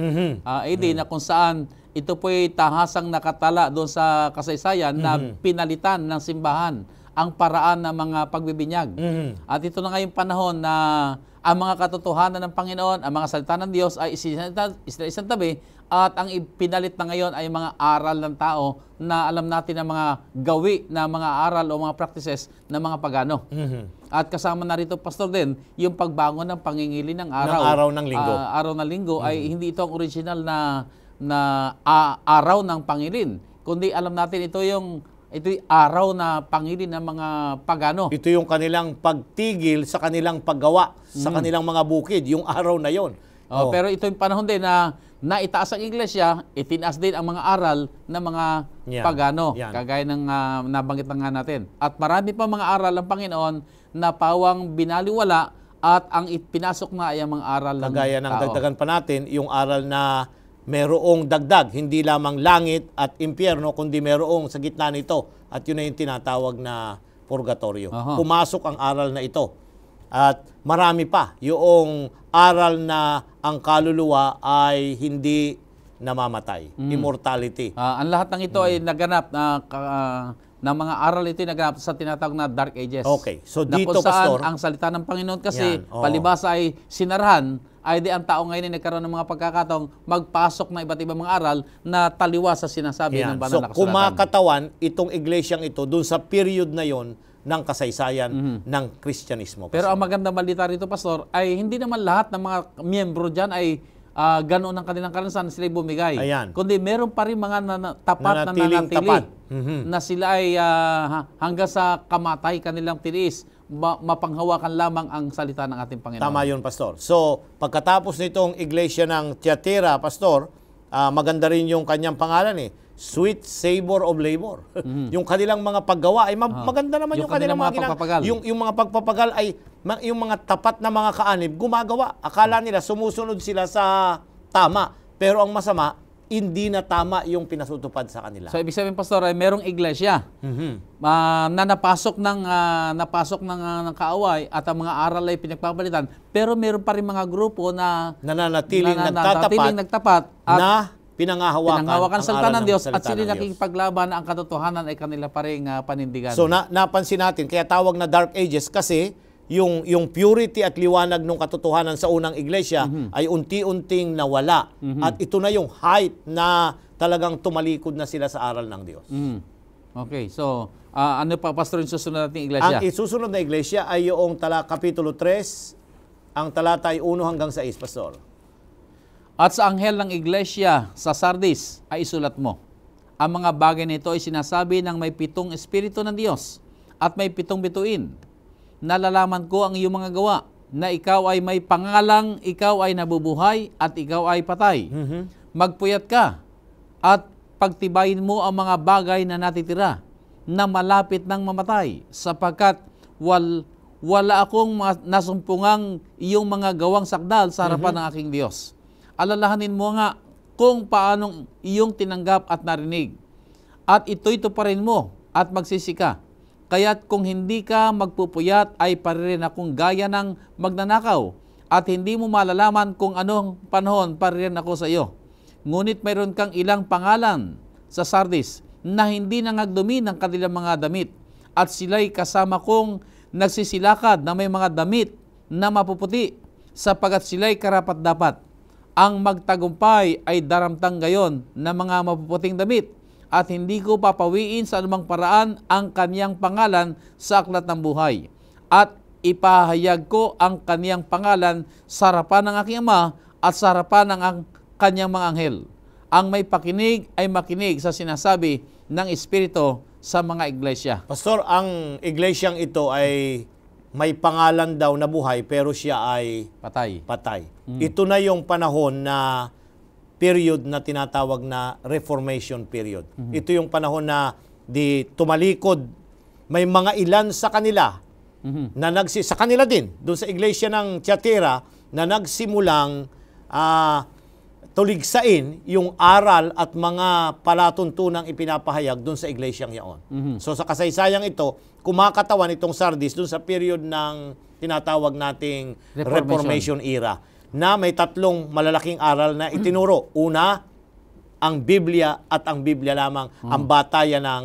AD na kung saan ito po'y tahasang nakatala doon sa kasaysayan na pinalitan ng simbahan ang paraan ng mga pagbibinyag. At ito na ngayong panahon na ang mga katotohanan ng Panginoon, ang mga salita ng Diyos ay isang tabi at ang ipinalit na ngayon ay mga aral ng tao na alam natin ang mga gawi na mga aral o mga practices ng mga pagano. At kasama na rito, Pastor, din yung pagbangon ng pangingili ng araw. Ng araw ng linggo. Araw ng linggo ay hindi ito ang original na araw ng pangilin. Kundi alam natin ito'y araw na pangilin ng mga pagano. Ito yung kanilang pagtigil sa kanilang paggawa, sa kanilang mga bukid, yung araw na yon. Pero ito yung panahon din na naitaas ang iglesia, itinaas din ang mga aral ng mga pagano. Kagaya ng nabanggit na nga natin. At marami pa mga aral ng Panginoon na pawang binaliwala at ang ipinasok na ay ang mga aral ng kagaya ng tao. dagdagan pa natin, yung aral na merong dagdag, hindi lamang langit at impyerno, kundi merong sa gitna nito. At yun na yung tinatawag na purgatorio. Pumasok ang aral na ito. At marami pa yung aral na ang kaluluwa ay hindi namamatay. Immortality. Ang lahat ng ito ay naganap na mga aral ito ay naganap sa tinatawag na Dark Ages. Okay. So na dito, kung saan Pastor, ang salita ng Panginoon kasi palibasa ay sinarahan, ay di ang tao ngayon ay nagkaroon ng mga pagkakataong magpasok na iba't ibang mga aral na taliwas sa sinasabi ng banal na kasulatan. So kumakatawan itong iglesyang ito dun sa period na yon ng kasaysayan ng Kristyanismo. Pero ang magandang balita rito, Pastor, ay hindi naman lahat ng mga miyembro dyan ay ganoon ang kanilang karanasan na sila bumigay. Ayan. Kundi meron pa rin mga tapat na nanatili tapat. na sila ay hanggang sa kamatay kanilang tiniis, mapanghawakan lamang ang salita ng ating Panginoon. Tama yun, Pastor. So, pagkatapos nitong iglesia ng Thyatira, Pastor, maganda rin yung kanyang pangalan Sweet Savor of Labor. Yung kanilang mga paggawa ay maganda naman yung kanilang mga pagpapagal. Yung mga pagpapagal ay yung mga tapat na mga kaanib gumagawa. Akala nila sumusunod sila sa tama, pero ang masama hindi na tama yung pinasutupad sa kanila. So ibig sabihin, Pastor, ay merong iglesia na napasok ng kaaway at ang mga aral ay pinagpapalitan, pero meron pa rin mga grupo na nananatiling nagtapat at na pinangahawakan ang salita ng Diyos at sila nakikipaglaban na ang katotohanan ay kanila pa rin panindigan. So napansin natin, kaya tawag na Dark Ages kasi yung purity at liwanag ng katotohanan sa unang iglesia ay unti-unting nawala. At ito na yung height na talagang tumalikod na sila sa aral ng Diyos. Okay, so ano pa, Pastor, yung susunod nating iglesia? Ang isusunod na iglesia ay yung Kapitulo 3, ang talata ay 1 hanggang 6, Pastor. At sa anghel ng iglesia sa Sardis ay isulat mo, ang mga bagay nito ay sinasabi ng may 7 espiritu ng Diyos at may 7 bituin. Nalalaman ko ang iyong mga gawa, na ikaw ay may pangalang, ikaw ay nabubuhay at ikaw ay patay. Magpuyat ka at pagtibayin mo ang mga bagay na natitira na malapit ng mamatay, sapagkat wala akong nasumpungang iyong mga gawang sakdal sa harapan ng aking Diyos. Alalahanin mo nga kung paanong iyong tinanggap at narinig. At ito'y tuparin mo at magsisika. Kaya't kung hindi ka magpupuyat ay paririn akong gaya ng magnanakaw at hindi mo malalaman kung anong panahon paririn ako sa iyo. Ngunit mayroon kang ilang pangalan sa Sardis na hindi nangagdumi ng kanilang mga damit at sila'y kasama kong nagsisilakad na may mga damit na mapuputi sapagat sila'y karapat-dapat. Ang magtagumpay ay daramtang gayon na mga mapuputing damit at hindi ko papawiin sa anumang paraan ang kaniyang pangalan sa aklat ng buhay. At ipahayag ko ang kaniyang pangalan sa harapan ng aking Ama at sa harapan ng kanyang mga anghel. Ang may pakinig ay makinig sa sinasabi ng Espiritu sa mga iglesia. Pastor, ang iglesyang ito ay may pangalan daw na buhay pero siya ay patay. Ito na yung panahon na period na tinatawag na Reformation period. Ito yung panahon na tumalikod. May mga ilan sa kanila na sa kanila din, doon sa iglesia ng Tiatira, na nagsimulang tuligsain yung aral at mga palatuntunang ipinapahayag doon sa iglesyang yaon. So sa kasaysayang ito, kumakatawan itong Sardis doon sa period ng tinatawag nating Reformation era, na may tatlong malalaking aral na itinuro. Una, ang Biblia at ang Biblia lamang ang batayan ng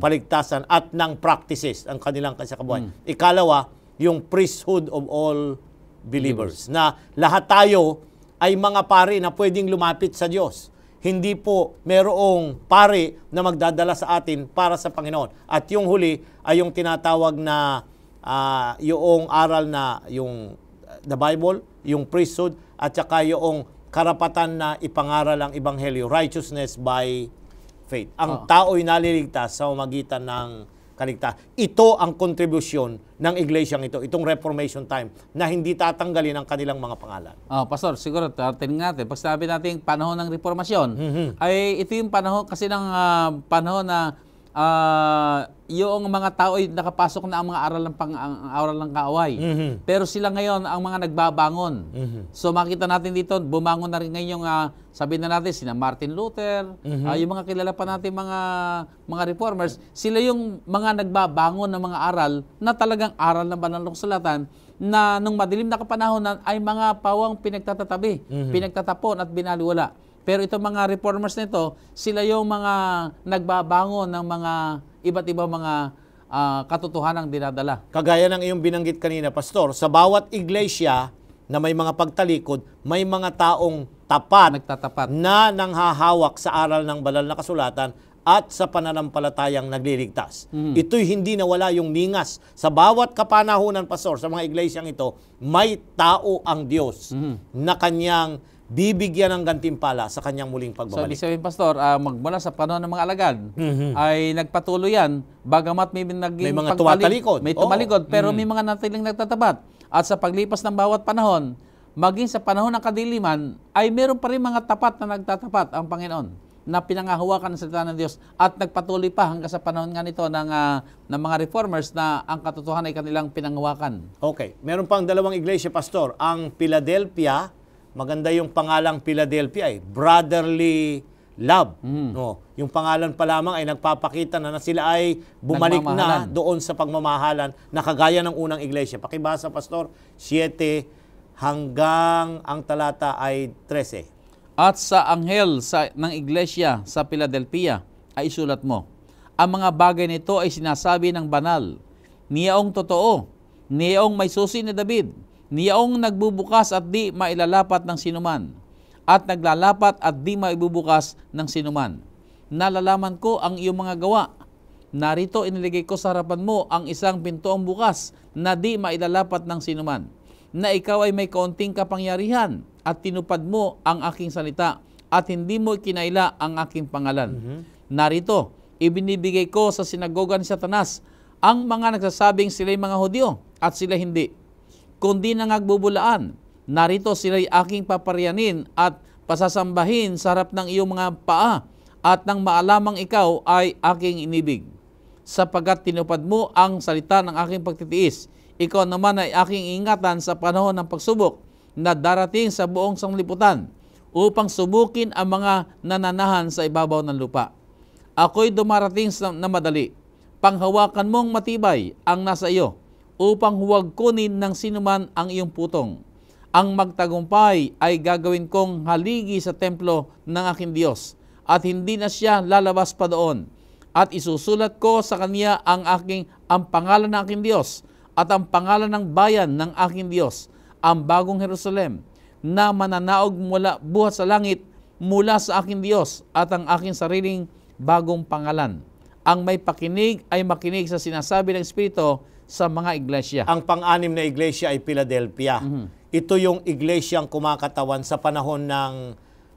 paligtasan at ng practices, ang kanilang kasakabuhay. Ikalawa, yung priesthood of all believers, na lahat tayo ay mga pari na pwedeng lumapit sa Diyos. Hindi po merong pari na magdadala sa atin para sa Panginoon. At yung huli ay yung tinatawag na yung aral na yung the Bible, yung priesthood, at saka yung karapatan na ipangaral ang Ebanghelyo, righteousness by faith. Ang tao'y naliligtas sa pamamagitan ng kaligtasan. Ito ang kontribusyon ng iglesyang ito, itong Reformation time, na hindi tatanggalin ang kanilang mga pangalan. Pastor, siguro tingnan natin. Pag sabi natin panahon ng Reformasyon, ay ito yung panahon kasi ng panahon na yung mga tao ay nakapasok na ang mga aral ng kaaway. Pero sila ngayon ang mga nagbabangon. So makita natin dito, bumangon na rin ngayon yung sabihin na natin sina Martin Luther, yung mga kilala pa natin mga reformers, sila yung mga nagbabangon ng mga aral na talagang aral ng banal na kasulatan na nung madilim na kapanahonan ay mga pawang pinagtatatabi, pinagtatapon at binaliwala. Pero itong mga reformers nito, sila yung mga nagbabangon ng mga iba't ibang mga katotohanang dinadala. Kagaya ng iyong binanggit kanina, Pastor, sa bawat iglesia na may mga pagtalikod, may mga taong nagtatapat na nanghahawak sa aral ng banal na kasulatan at sa pananampalatayang nagliligtas. Ito'y hindi nawala yung ningas. Sa bawat kapanahunan, Pastor, sa mga iglesyang ito, may tao ang Diyos na kanyang bibigyan ng gantimpala sa kanyang muling pagbabalik. So, ibig sabihin, Pastor, magmula sa panahon ng mga alagad, ay nagpatuloy yan, bagamat may mga tumatalikod. May tumalikod, pero may mga natiling nagtatapat. At sa paglipas ng bawat panahon, maging sa panahon ng kadiliman, ay meron pa rin mga tapat na nagtatapat ang Panginoon, na pinangahawakan ng salita ng Diyos at nagpatuloy pa hanggang sa panahon nga nito ng mga reformers na ang katotohanan ay kanilang pinangahawakan. Okay. Meron pang dalawang iglesia, Pastor. Ang Philadelphia, maganda yung pangalang Philadelphia ay brotherly love. No, yung pangalan pa lamang ay nagpapakita na sila ay bumalik na doon sa pagmamahalan na kagaya ng unang iglesia. Pakibasa, Pastor, 7 hanggang ang talata ay 13. At sa anghel ng iglesia sa Philadelphia ay isulat mo, ang mga bagay nito ay sinasabi ng banal, niyaong totoo, niyaong may susi ni David, niyaong nagbubukas at di mailalapat ng sinuman, at naglalapat at di maibubukas ng sinuman. Nalalaman ko ang iyong mga gawa. Narito iniligay ko sa harapan mo ang isang pintuang bukas na di mailalapat ng sinuman, na ikaw ay may kaunting kapangyarihan at tinupad mo ang aking salita at hindi mo kinaila ang aking pangalan. Narito, ibinibigay ko sa sinagoga ni Satanas ang mga nagsasabing sila'y mga Hudyo at sila hindi, kundi nangagbubulaan. Narito sila'y aking paparianin at pasasambahin sa harap ng iyong mga paa at nang maalamang ikaw ay aking inibig. Sapagkat tinupad mo ang salita ng aking pagtitiis, ikaw naman ay aking ingatan sa panahon ng pagsubok na darating sa buong sanglibutan upang subukin ang mga nananahan sa ibabaw ng lupa. Ako'y dumarating na madali. Panghawakan mong matibay ang nasa iyo, upang huwag kunin ng sinuman ang iyong putong. Ang magtagumpay ay gagawin kong haligi sa templo ng aking Diyos, at hindi na siya lalabas pa doon. At isusulat ko sa kanya ang pangalan ng aking Diyos at ang pangalan ng bayan ng aking Diyos, ang bagong Jerusalem, na mananaog mula buhat sa langit mula sa aking Diyos, at ang aking sariling bagong pangalan. Ang may pakinig ay makinig sa sinasabi ng Espiritu sa mga iglesia. Ang pang-anim na iglesia ay Philadelphia. Ito yung iglesyang kumakatawan sa panahon ng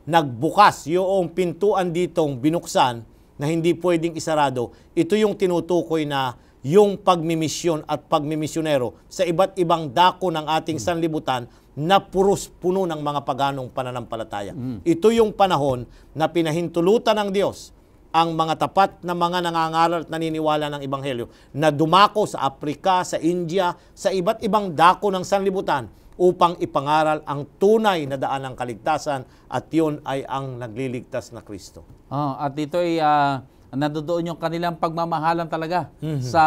nagbukas, yung pintuan ditong binuksan na hindi pwedeng isarado. Ito yung tinutukoy na yung pagmimisyon at pagmimisyonero sa iba't ibang dako ng ating sanlibutan na puno ng mga paganong pananampalataya. Ito yung panahon na pinahintulutan ng Diyos ang mga tapat na mga nangangaral at naniniwala ng Ebanghelyo na dumako sa Afrika, sa India, sa iba't ibang dako ng sanlibutan upang ipangaral ang tunay na daan ng kaligtasan, at yun ay ang nagliligtas na Kristo. At ito ay nandoon yung kanilang pagmamahalan talaga sa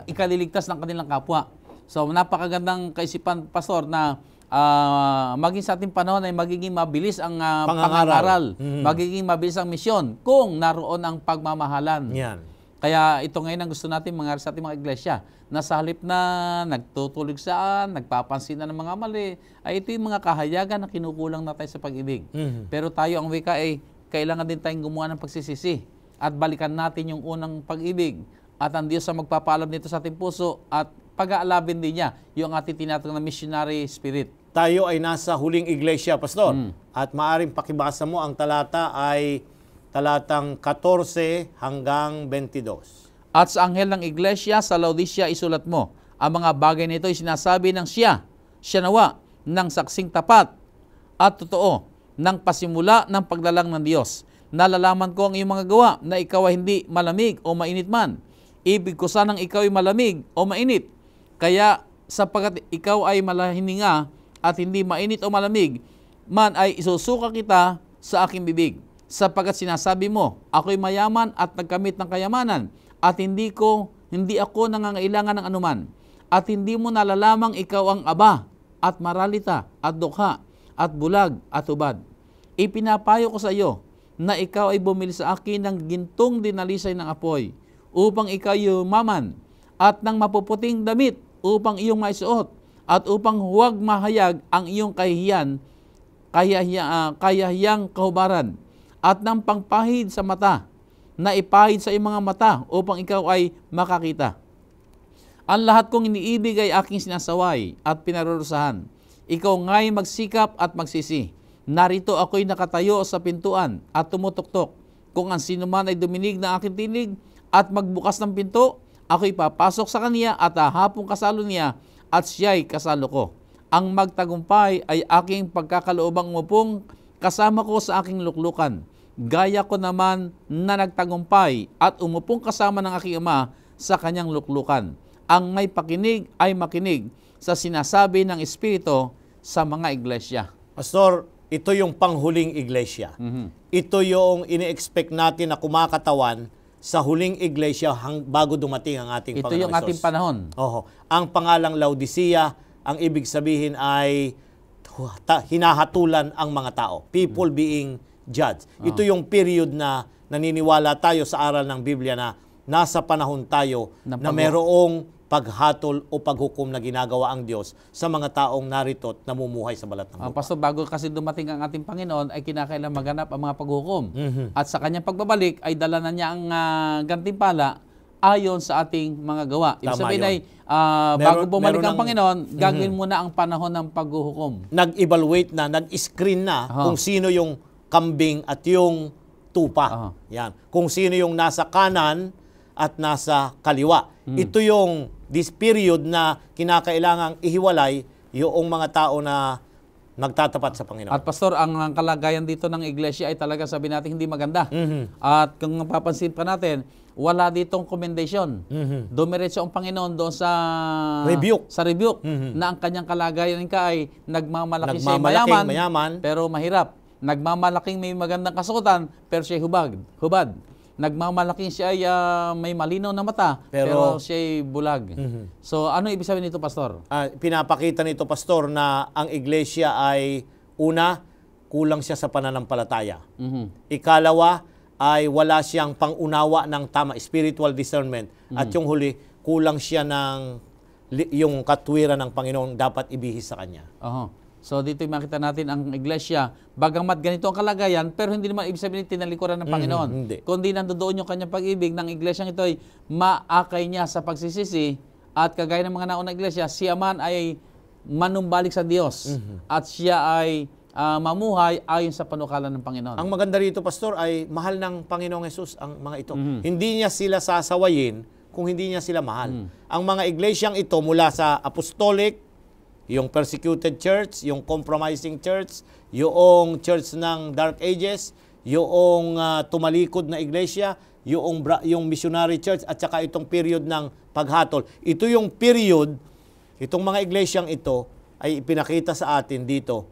ikaliligtas ng kanilang kapwa. So napakagandang kaisipan, Pastor, na maging sa ating panahon ay magiging mabilis ang pangangaral, magiging mabilis ang misyon kung naroon ang pagmamahalan. Yan. Kaya ito ngayon ang gusto natin mangyari sa ating mga iglesia, na sa halip na nagtutulog saan, nagpapansin na ng mga mali, ay ito yung mga kahayagan na kinukulang na tayo sa pag-ibig. Pero tayo, ang wika ay kailangan din tayong gumawa ng pagsisisi at balikan natin yung unang pag-ibig, at ang Diyos ang magpapaalam nito sa ating puso at pag-aalabin din niya yung ating tinatawag na missionary spirit. Tayo ay nasa huling iglesia, Pastor. At maaring pakibasa mo, ang talata ay talatang 14 hanggang 22. At sa anghel ng iglesia sa Laodicea isulat mo, ang mga bagay nito ay sinasabi ng siya nawa, ng saksing tapat at totoo, ng pasimula ng paglalang ng Diyos. Nalalaman ko ang iyong mga gawa, na ikaw ay hindi malamig o mainit man. Ibig ko sanang ikaw ay malamig o mainit. Kaya sapagkat ikaw ay malahininga at hindi mainit o malamig man, ay isusuka kita sa aking bibig. Sapagkat sinasabi mo, ako'y mayaman at nagkamit ng kayamanan, at hindi ako nangangailangan ng anuman. At hindi mo nalalamang ikaw ang aba, at maralita, at dukha, at bulag, at hubad. Ipinapayo ko sa iyo na ikaw ay bumili sa akin ng gintong dinalisay ng apoy, upang ikaw yumaman, at ng mapuputing damit upang iyong maisuot, at upang huwag mahayag ang iyong kahiyahiyang kahubaran, at ng pangpahid sa mata, na ipahid sa iyong mga mata upang ikaw ay makakita. Ang lahat kong iniibig ay aking sinasaway at pinarurusahan. Ikaw nga'y magsikap at magsisi. Narito ako'y nakatayo sa pintuan at tumutuktok. Kung ang sino man ay duminig ng aking tinig at magbukas ng pinto, ako'y papasok sa kaniya at hahapong kasalo niya, at siya'y kasalo ko. Ang magtagumpay ay aking pagkakaloobang umupong kasama ko sa aking luklukan. Gaya ko naman na nagtagumpay at umupong kasama ng aking ama sa kanyang luklukan. Ang may pakinig ay makinig sa sinasabi ng Espiritu sa mga iglesia. Pastor, ito yung panghuling iglesia. Ito yung ini-expect natin na kumakatawan sa huling iglesia bago dumating ang ating Panginoon. Ito yung ating panahon. Ang pangalang Laodicea, ang ibig sabihin ay hinahatulan ang mga tao. People being judged. Ito yung period na naniniwala tayo sa aral ng Biblia na nasa panahon tayo na mayroong paghatol o paghukom na ginagawa ang Diyos sa mga taong narito at namumuhay sa balat ng lupa. Pastor, bago kasi dumating ang ating Panginoon, ay kinakailangan maganap ang mga paghukom. At sa kanyang pagbabalik, ay dala na niya ang gantimpala ayon sa ating mga gawa. Ibig sabihin ay, bago bumalik ang Panginoon, gagawin muna ang panahon ng paghuhukom. Nag-evaluate na, nag-screen na kung sino yung kambing at yung tupa. Yan. Kung sino yung nasa kanan at nasa kaliwa. Ito yung this period na kinakailangang ihiwalay yung mga tao na nagtatapat sa Panginoon. At Pastor, ang kalagayan dito ng iglesia ay talaga sabi natin hindi maganda. At kung mapapansin pa natin, wala ditong commendation. Dumiretso ang Panginoon doon sa rebuke na ang kanyang kalagayan ka ay nagmamalaki siya mayaman, pero mahirap. nagmamalaking may magandang kasuotan, pero siya hubad. Nagmamalaking siya ay may malinaw na mata, pero siya ay bulag. So, ano ibig sabihin nito, Pastor? Pinapakita nito, Pastor, na ang iglesia ay una, kulang siya sa pananampalataya. Ikalawa, ay wala siyang pangunawa ng tama, spiritual discernment. At yung huli, kulang siya ng yung katwiran ng Panginoon dapat ibihis sa kanya. So dito makita natin ang iglesia, bagamat ganito ang kalagayan, pero hindi naman ibig sabihin tinalikuran ng Panginoon. Kundi nandoon yung kanyang pag-ibig ng iglesyang ito ay maakay niya sa pagsisisi, at kagaya ng mga naunang iglesia, siya man ay manumbalik sa Diyos at siya ay mamuhay ayon sa panukala ng Panginoon. Ang maganda rito, Pastor, ay mahal ng Panginoong Hesus ang mga ito. Hindi niya sila sasawayin kung hindi niya sila mahal. Ang mga iglesyang ito mula sa apostolic, yung persecuted church, yung compromising church, yung church ng Dark Ages, yung tumalikod na iglesia, yung missionary church, at saka itong period ng paghatol. Ito yung period, itong mga iglesyang ito ay ipinakita sa atin dito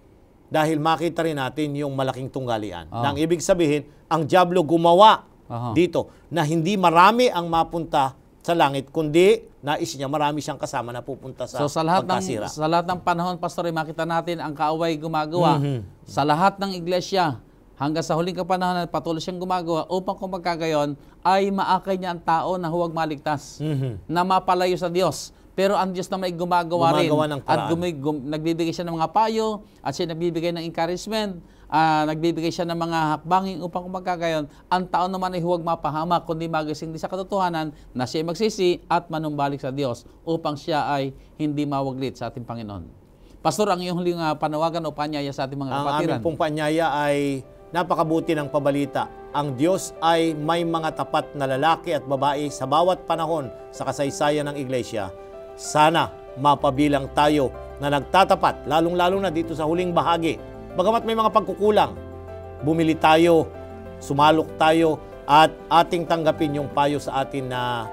dahil makita rin natin yung malaking tunggalian. Nang ibig sabihin, ang dyablo gumawa dito na hindi marami ang mapunta sa langit, kundi nais niya marami siyang kasama na pupunta sa pagkasira. Sa lahat ng panahon, Pastor, makita natin ang kaaway gumagawa. Sa lahat ng iglesia, hanggang sa huling kapanahon, patuloy siyang gumagawa upang kung magkagayon, ay maakay niya ang tao na huwag maligtas, na mapalayo sa Diyos. Pero ang Diyos naman ay gumagawa rin. At nagbibigay siya ng mga payo, at siya nagbibigay ng encouragement, nagbibigay siya ng mga hakbangin upang kung magkagayon, ang tao naman ay huwag mapahamak, kundi magising din sa katotohanan na siya ay magsisi at manumbalik sa Diyos upang siya ay hindi mawaglit sa ating Panginoon. Pastor, ang iyong huling panawagan o panyaya sa ating mga kapatiran? Ang aming pong panyaya ay napakabuti ng pabalita. Ang Diyos ay may mga tapat na lalaki at babae sa bawat panahon sa kasaysayan ng iglesia. Sana mapabilang tayo na nagtatapat, lalong-lalo na dito sa huling bahagi. Bagamat may mga pagkukulang, bumili tayo, sumalok tayo, at ating tanggapin yung payo sa atin na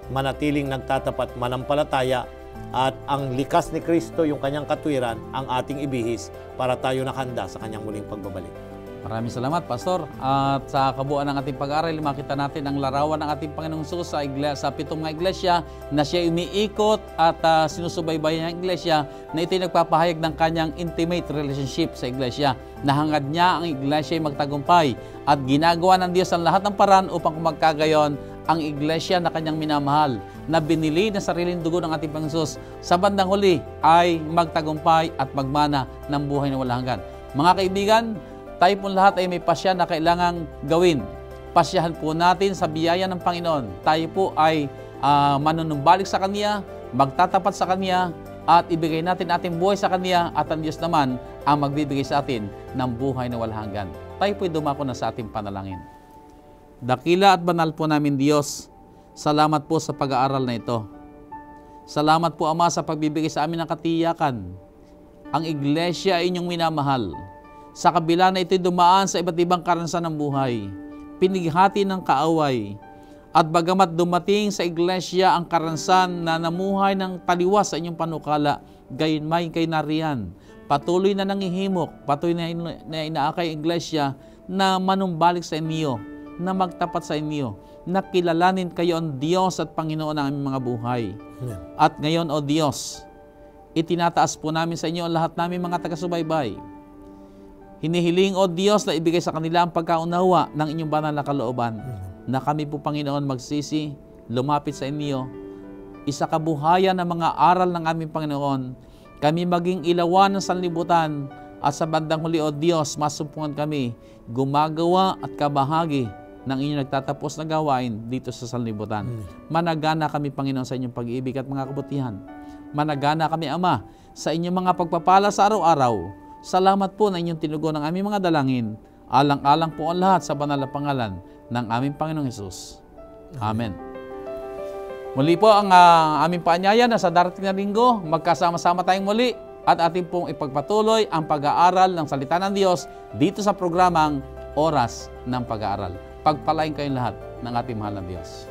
manatiling nagtatapat, manampalataya, at ang likas ni Kristo, yung kanyang katwiran, ang ating ibihis para tayo nakahanda sa kanyang muling pagbabalik. Maraming salamat, Pastor. At sa kabuuan ng ating pag-aaral, makita natin ang larawan ng ating Panginoong Hesus sa pitong mga iglesia na siya umiikot at sinusubaybayan ng iglesia na ito'y nagpapahayag ng kanyang intimate relationship sa iglesia. Nahangad niya ang iglesia ay magtagumpay at ginagawa ng Diyos ang lahat ng paraan upang kumagkagayon ang iglesia na kanyang minamahal na binili ng sariling dugo ng ating Panginoong Hesus sa bandang huli ay magtagumpay at magmana ng buhay na walang hanggan. Mga kaibigan, tayo po lahat ay may pasya na kailangang gawin. Pasyahan po natin sa biyaya ng Panginoon. Tayo po ay manunumbalik sa Kanya, magtatapat sa Kanya, at ibigay natin ating buhay sa Kanya, at ang Diyos naman ang magbibigay sa atin ng buhay na walang hanggan. Tayo po ay dumako na sa ating panalangin. Dakila at banal po namin Diyos, salamat po sa pag-aaral na ito. Salamat po, Ama, sa pagbibigay sa amin ng katiyakan. Ang iglesia ay inyong minamahal. Sa kabila na ito'y dumaan sa iba't ibang karanasan ng buhay, pinighati ng kaaway, at bagamat dumating sa iglesia ang karanasan na namuhay ng taliwas sa inyong panukala, gayon may kay nariyan, patuloy na nangihimok, patuloy na inaakay ang iglesia na manumbalik sa inyo, na magtapat sa inyo, na kilalanin kayo ang Diyos at Panginoon ng aming mga buhay. At ngayon, O Diyos, itinataas po namin sa inyo ang lahat namin mga taga-subaybay. Hinihiling, O Diyos, na ibigay sa kanila ang pagkaunawa ng inyong banal na kalooban, na kami po, Panginoon, magsisi, lumapit sa inyo, isakabuhayan ng mga aral ng aming Panginoon, kami maging ilawan ng sanlibutan, at sa bandang huli, O Diyos, masumpungan kami, gumagawa at kabahagi ng inyong nagtatapos na gawain dito sa sanlibutan. Managana kami, Panginoon, sa inyong pag-ibig at mga kabutihan. Managana kami, Ama, sa inyong mga pagpapala sa araw-araw. Salamat po na inyong tinugon ng aming mga dalangin. Alang-alang po ang lahat sa banal na pangalan ng aming Panginoong Hesus. Amen. Muli po ang aming paanyaya na sa darating na linggo, magkasama-sama tayong muli at ating pong ipagpatuloy ang pag-aaral ng salita ng Diyos dito sa programang Oras ng Pag-aaral. Pagpalain kayong lahat ng ating mahal na Diyos.